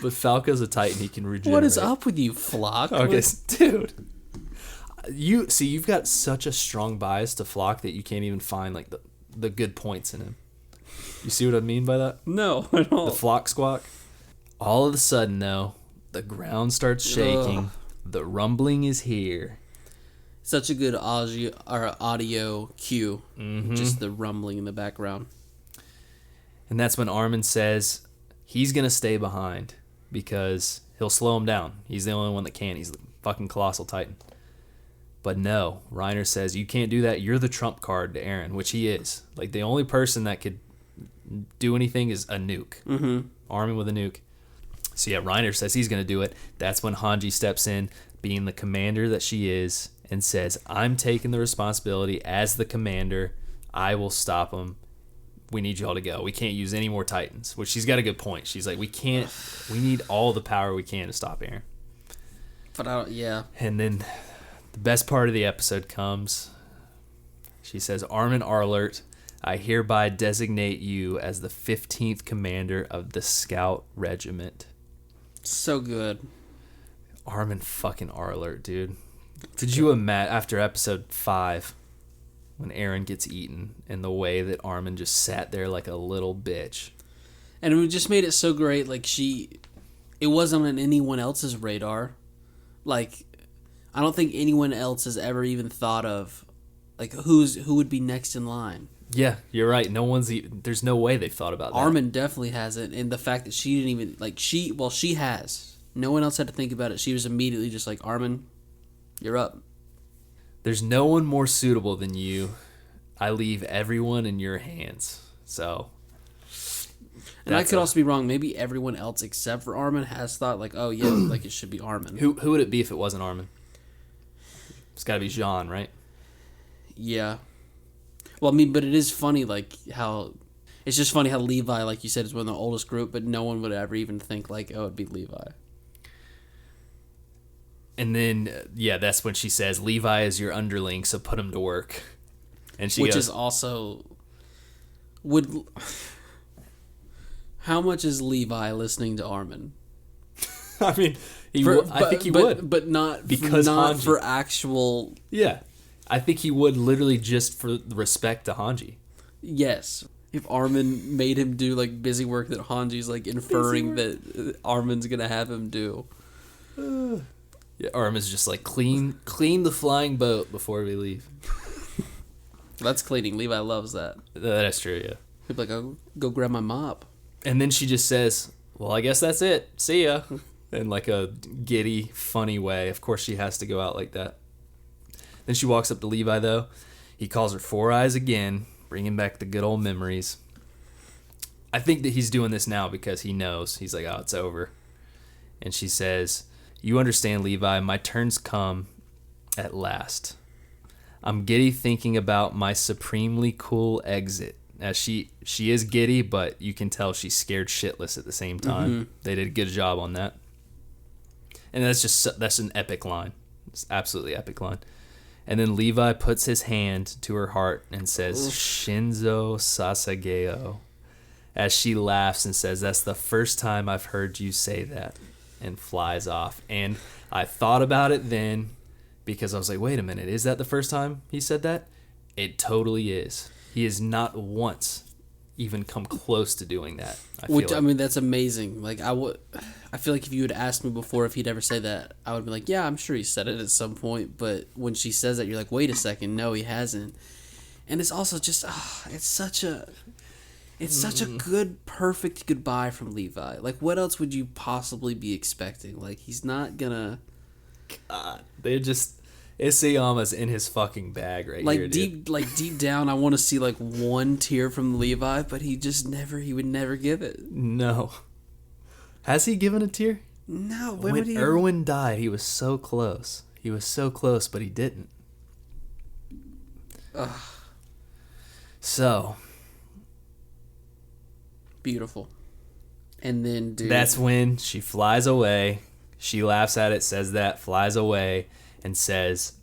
But Falco's a Titan, he can regenerate. What is up with you, Flock? Okay, dude. You've got such a strong bias to Flock that you can't even find like the good points in him. You see what I mean by that? No, at all. The Flock squawk. All of a sudden, though, the ground starts shaking. Ugh. The rumbling is here. Such a good audio cue. Mm-hmm. Just the rumbling in the background. And that's when Armin says he's going to stay behind because he'll slow him down. He's the only one that can. He's the fucking colossal Titan. But no, Reiner says, you can't do that. You're the trump card to Eren, which he is. Like, the only person that could do anything is a nuke. Mm-hmm. Armin with a nuke. So yeah, Reiner says he's going to do it. That's when Hanji steps in, being the commander that she is, and says, I'm taking the responsibility as the commander. I will stop him. We need you all to go. We can't use any more Titans, which she's got a good point. She's like, we need all the power we can to stop Eren. But yeah. And then the best part of the episode comes. She says, Armin Arlert, I hereby designate you as the 15th commander of the Scout Regiment. So good. Armin fucking Arlert, dude. Did you imagine after episode 5 when Eren gets eaten and the way that Armin just sat there like a little bitch? And it just made it so great. Like it wasn't on anyone else's radar. Like, I don't think anyone else has ever even thought of like who would be next in line. Yeah, you're right. There's no way they've thought about that. Armin definitely hasn't, and the fact that she didn't even she has. No one else had to think about it. She was immediately just like, Armin, you're up. There's no one more suitable than you. I leave everyone in your hands. So, and I could also be wrong. Maybe everyone else except for Armin has thought like, oh yeah, like it should be Armin. Who would it be if it wasn't Armin? It's got to be Jean, right? Yeah. Well, I mean, but it is funny, like, how It's just funny how Levi, like you said, is one of the oldest group, but no one would ever even think like, oh, it'd be Levi. And then, that's when she says, Levi is your underling, so put him to work. And she Which goes, is also... How much is Levi listening to Armin? I mean, I think he would. But not, because not for actual... Yeah. I think he would literally just for respect to Hanji. Yes. If Armin made him do like busy work that Hanji's like inferring that Armin's going to have him do. Armin's just like, clean the flying boat before we leave. That's cleaning. Levi loves that. That's true, yeah. He'd be like, I'll go grab my mop. And then she just says, well, I guess that's it. See ya. In like a giddy, funny way. Of course she has to go out like that. Then she walks up to Levi, though. He calls her Four Eyes again, bringing back the good old memories. I think that he's doing this now because he knows. He's like, oh, it's over. And she says, you understand, Levi, my turn's come at last. I'm giddy thinking about my supremely cool exit. As she is giddy, but you can tell she's scared shitless at the same time. Mm-hmm. They did a good job on that. And that's an epic line. It's an absolutely epic line. And then Levi puts his hand to her heart and says, Shinzo Sasageo. As she laughs and says, that's the first time I've heard you say that. And flies off. And I thought about it then because I was like, wait a minute, is that the first time he said that? It totally is. He has not once even come close to doing that. I mean, that's amazing. Like I feel like if you had asked me before if he'd ever say that, I would be like, yeah, I'm sure he said it at some point. But when she says that, you're like, wait a second, no, he hasn't. And it's also just, it's such a good, perfect goodbye from Levi. Like, what else would you possibly be expecting? Like, he's not gonna. God, they're just. Isayama's in his fucking bag right here, dude. Deep down, I want to see like one tear from Levi, but he would never give it. No. Has he given a tear? No. When Erwin died, he was so close. He was so close, but he didn't. Ugh. So. Beautiful. And then, dude. That's when she flies away. She laughs at it, says that, flies away. And says,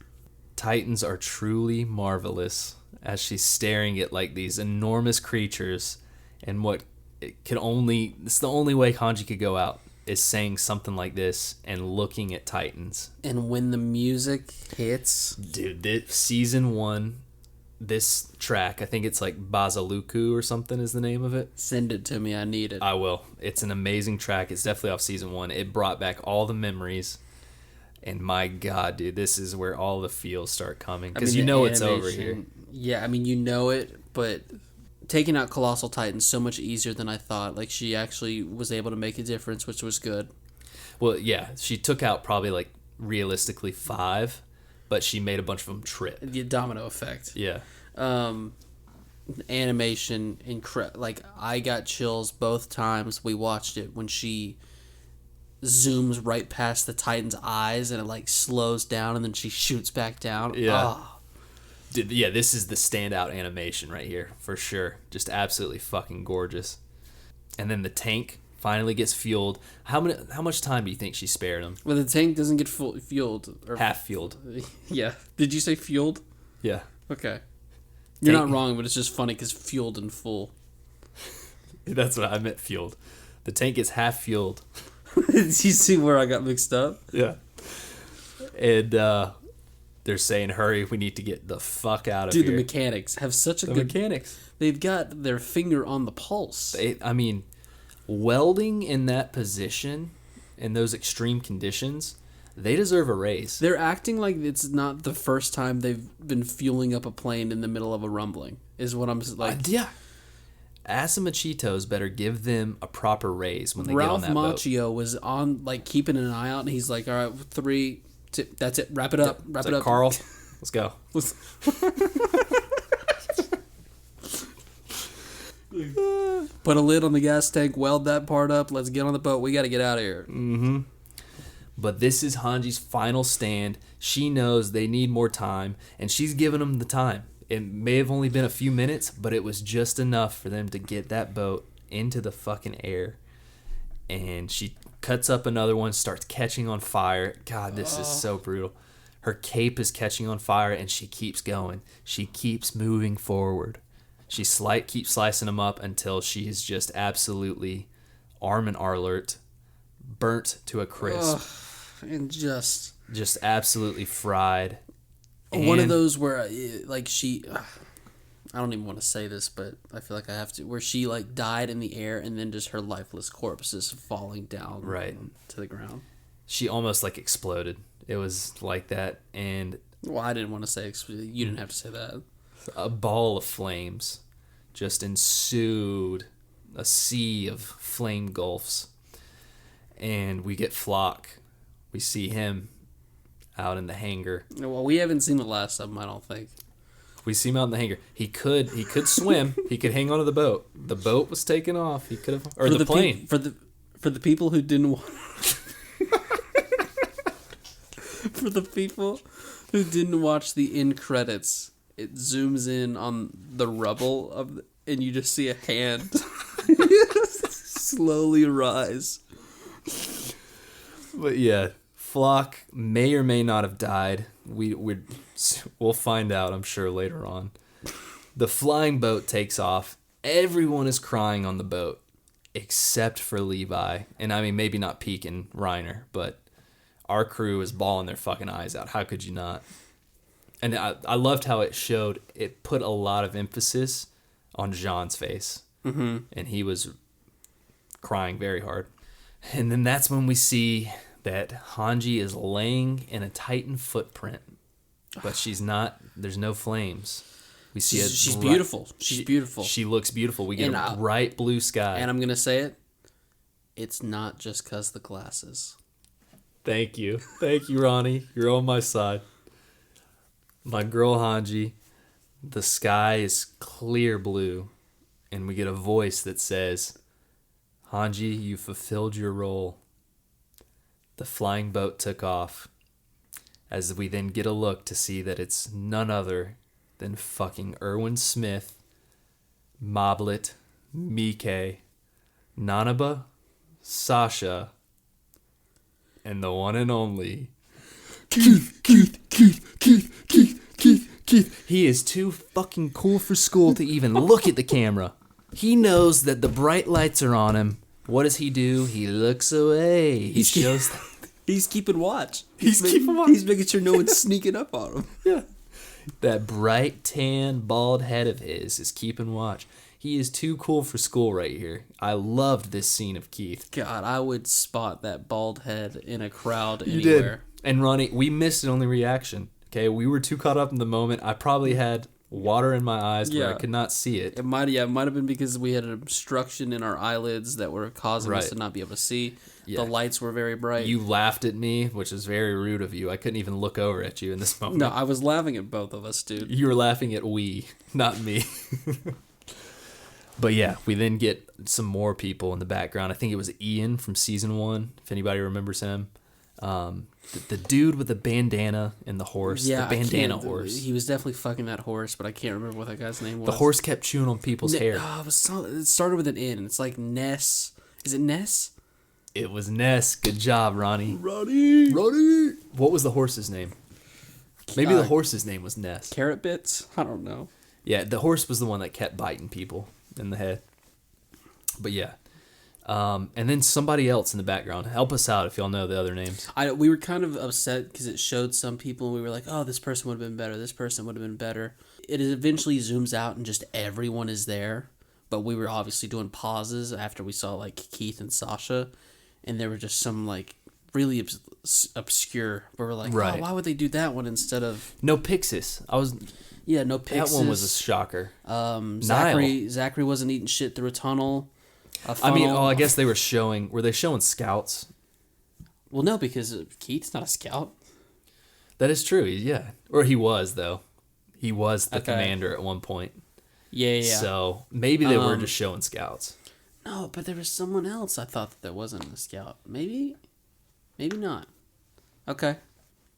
Titans are truly marvelous, as she's staring at like these enormous creatures, and it's the only way Hanji could go out is saying something like this and looking at Titans. And when the music hits, dude, season 1, this track, I think it's like Bazaluku or something is the name of it. Send it to me, I need it. I will. It's an amazing track. It's definitely off season 1. It brought back all the memories. And my God, dude, this is where all the feels start coming. Because it's over here. Yeah, I mean, you know it, but taking out Colossal Titan's so much easier than I thought. Like, she actually was able to make a difference, which was good. Well, yeah, she took out probably, like, realistically 5, but she made a bunch of them trip. The domino effect. Yeah. Animation, like, I got chills both times we watched it when she zooms right past the Titan's eyes and it like slows down and then she shoots back down. Yeah. Oh. Dude, yeah, this is the standout animation right here for sure. Just absolutely fucking gorgeous. And then the tank finally gets fueled. How much time do you think she spared him? Well, the tank doesn't get fueled. Or half fueled. Yeah. Did you say fueled? Yeah. Okay. You're not wrong, but it's just funny because fueled and full. That's what I meant, fueled. The tank is half fueled. Did you see where I got mixed up? Yeah. And they're saying, hurry, we need to get the fuck out of here. Dude, the mechanics have such a good... mechanics. They've got their finger on the pulse. Welding in that position, in those extreme conditions, they deserve a raise. They're acting like it's not the first time they've been fueling up a plane in the middle of a rumbling, is what I'm like... Yeah. Asamachitos better give them a proper raise when they get on that boat. Ralph Macchio was on, like, keeping an eye out, and he's like, all right, 3, 2, that's it, wrap it up, wrap it up. Carl, let's go. Put a lid on the gas tank, weld that part up, let's get on the boat, we got to get out of here. Mm-hmm. But this is Hanji's final stand. She knows they need more time, and she's giving them the time. It may have only been a few minutes, but it was just enough for them to get that boat into the fucking air. And she cuts up another one, starts catching on fire. God, this is so brutal. Her cape is catching on fire, and she keeps going. She keeps moving forward. She keeps slicing them up until she is just absolutely arm and arlert, burnt to a crisp. And just absolutely fried. One of those where, like, I don't even want to say this, but I feel like I have to, where she, like, died in the air and then just her lifeless corpse is falling down to the ground. She almost, like, exploded. It was like that, and... Well, I didn't want to say... You didn't have to say that. A ball of flames just ensued, a sea of flame gulfs. And we get Flock. We see him out in the hangar. Well, we haven't seen the last of him, I don't think. We see him out in the hangar. He could swim. He could hang onto the boat. The boat was taken off. He could have... Or the plane. For the people who didn't want... For the people who didn't watch the end credits, it zooms in on the rubble and you just see a hand slowly rise. But yeah, Flock may or may not have died. We'll find out, I'm sure, later on. The flying boat takes off. Everyone is crying on the boat, except for Levi. And I mean, maybe not Peek and Reiner, but our crew is bawling their fucking eyes out. How could you not? And I loved how it put a lot of emphasis on Jean's face. Mm-hmm. And he was crying very hard. And then that's when we see that Hanji is laying in a Titan footprint. But she's not, there's no flames. We see she's beautiful. She's beautiful. She looks beautiful. We get a bright blue sky. And I'm going to say it. It's not just because the glasses. Thank you, Ronnie. You're on my side. My girl Hanji, the sky is clear blue, and we get a voice that says, Hanji, you fulfilled your role. The flying boat took off, as we then get a look to see that it's none other than fucking Erwin Smith, Moblet, Mike, Nanaba, Sasha, and the one and only Keith. He is too fucking cool for school to even look at the camera. He knows that the bright lights are on him. What does he do? He looks away. He's keeping watch. He's keeping watch. He's making sure no one's sneaking up on him. Yeah. That bright tan bald head of his is keeping watch. He is too cool for school right here. I loved this scene of Keith. God, I would spot that bald head in a crowd you anywhere. Did. And Ronnie, we missed an only reaction. Okay, we were too caught up in the moment. I probably had water in my eyes where I could not see it. It might have been because we had an obstruction in our eyelids that were causing us to not be able to see. Yeah. The lights were very bright. You laughed at me, which is very rude of you. I couldn't even look over at you in this moment. No, I was laughing at both of us, dude. You were laughing at not me. But yeah, we then get some more people in the background. I think it was Ian from season 1, if anybody remembers him. The dude with the bandana and the horse. Yeah, the bandana horse. He was definitely fucking that horse, but I can't remember what that guy's name was. The horse kept chewing on people's hair. It started with an N. It's like Ness. Is it Ness? It was Ness. Good job, Ronnie. Ronnie. What was the horse's name? Maybe the horse's name was Ness. Carrot Bits? I don't know. Yeah, the horse was the one that kept biting people in the head. But yeah. And then somebody else in the background. Help us out if y'all know the other names. We were kind of upset because it showed some people and we were like, oh, this person would have been better. This person would have been better. It eventually zooms out and just everyone is there. But we were obviously doing pauses after we saw like Keith and Sasha. And there were just some like really obscure where we're like, oh, why would they do that one instead of... No Pixis. No Pixis. That one was a shocker. Zachary wasn't eating shit through a tunnel. I guess they were showing... Were they showing scouts? Well, no, because Keith's not a scout. That is true, yeah. Or he was, though. He was the commander at one point. Yeah. So, maybe they were just showing scouts. No, but there was someone else I thought that wasn't a scout. Maybe not. Okay.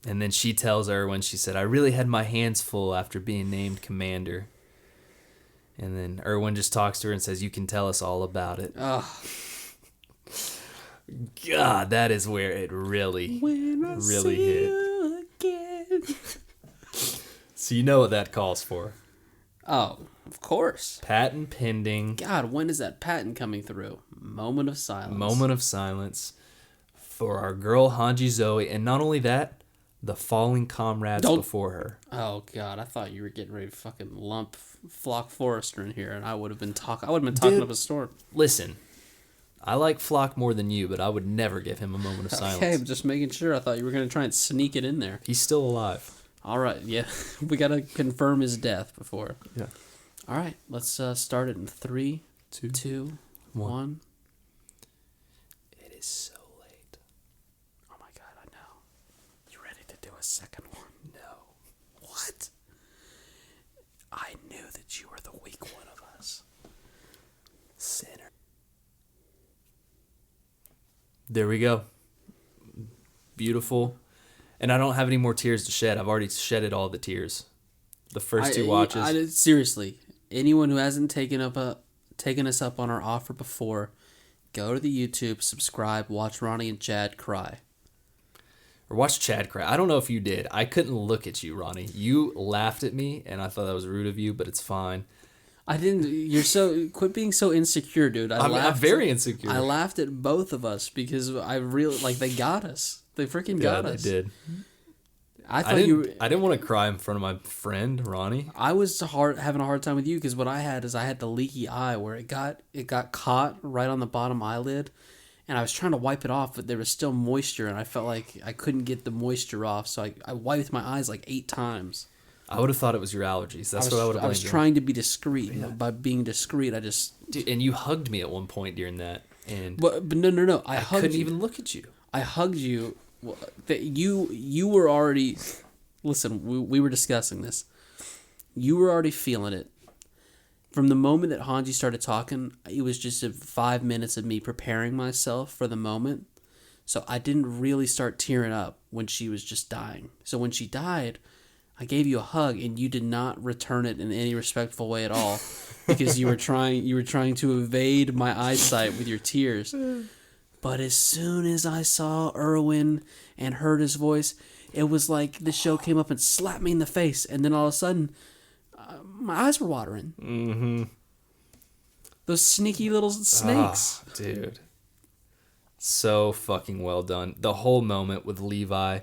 And then she tells Erwin, she said, I really had my hands full after being named commander. And then Erwin just talks to her and says, you can tell us all about it. Oh. God, that is where it really hit. You again. So you know what that calls for. Oh, of course. Patent pending. God, when is that patent coming through? Moment of silence. Moment of silence for our girl Hanji Zoe. And not only that, the falling comrades before her. Oh God, I thought you were getting ready to fucking lump Flock Forrester in here, and I would have been talking up a storm. Listen, I like Flock more than you, but I would never give him a moment of silence. Okay, I'm just making sure. I thought you were going to try and sneak it in there. He's still alive. All right, yeah. We got to confirm his death before. Yeah. All right, let's start it in 3, 2, 1. It is so late. Oh my God, I know. You ready to do a second one? No. What? I knew that you were the weak one of us. Sinner. There we go. Beautiful. And I don't have any more tears to shed. I've already shedded all the tears. The first two watches. Seriously, anyone who hasn't taken us up on our offer before, go to the YouTube, subscribe, watch Ronnie and Chad cry. Or watch Chad cry. I don't know if you did. I couldn't look at you, Ronnie. You laughed at me, and I thought that was rude of you, but it's fine. I didn't. Quit being so insecure, dude. I'm very insecure. I laughed at both of us because I really, they got us. They freaking got us. They did. I didn't want to cry in front of my friend, Ronnie. I was having a hard time with you because what I had is I had the leaky eye where it got caught right on the bottom eyelid, and I was trying to wipe it off, but there was still moisture, and I felt like I couldn't get the moisture off, so I wiped my eyes like 8 times. I would have thought it was your allergies. That's what I would have blamed. I was trying to be discreet. Yeah. By being discreet, I just... Dude, and you hugged me at one point during that. But no. I couldn't even look at you. I hugged you. You were already... Listen, we were discussing this. You were already feeling it. From the moment that Hanji started talking, it was just 5 minutes of me preparing myself for the moment. So I didn't really start tearing up when she was just dying. So when she died... I gave you a hug, and you did not return it in any respectful way at all, because you were trying to evade my eyesight with your tears. But as soon as I saw Erwin and heard his voice, it was like the show came up and slapped me in the face, and then all of a sudden, my eyes were watering. Mm-hmm. Those sneaky little snakes. Oh, dude. So fucking well done. The whole moment with Levi...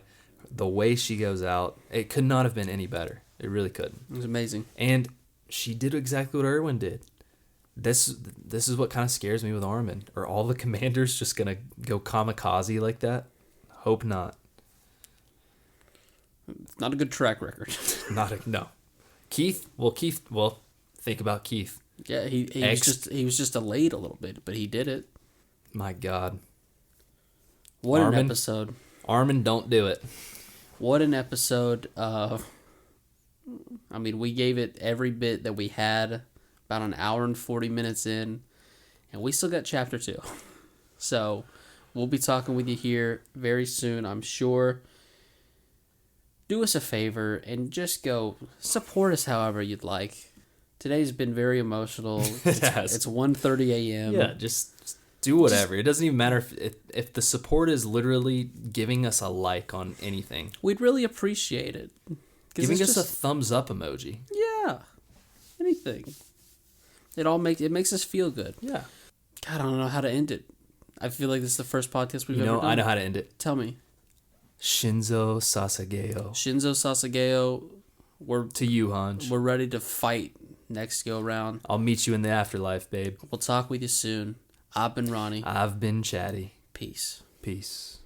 The way she goes out, it could not have been any better. It really couldn't. It was amazing. And she did exactly what Erwin did. This is what kind of scares me with Armin. Are all the commanders just going to go kamikaze like that? Hope not. It's not a good track record. No. Keith, think about Keith. Yeah, he was just delayed a little bit, but he did it. My God. What an episode. Armin, don't do it. What an episode. We gave it every bit that we had, about an hour and 40 minutes in, and we still got chapter 2. So we'll be talking with you here very soon, I'm sure. Do us a favor and just go support us however you'd like. Today's been very emotional. It's 1:30 a.m. Yeah, just do whatever. It doesn't even matter if the support is literally giving us a like on anything. We'd really appreciate it. Giving us a thumbs up emoji. Yeah. Anything. It makes us feel good. Yeah. God, I don't know how to end it. I feel like this is the first podcast we've ever done. I know how to end it. Tell me. Shinzo Sasageo. Shinzo Sasageo. To you, Hanj. We're ready to fight next go round. I'll meet you in the afterlife, babe. We'll talk with you soon. I've been Ronnie. I've been Chatty. Peace. Peace.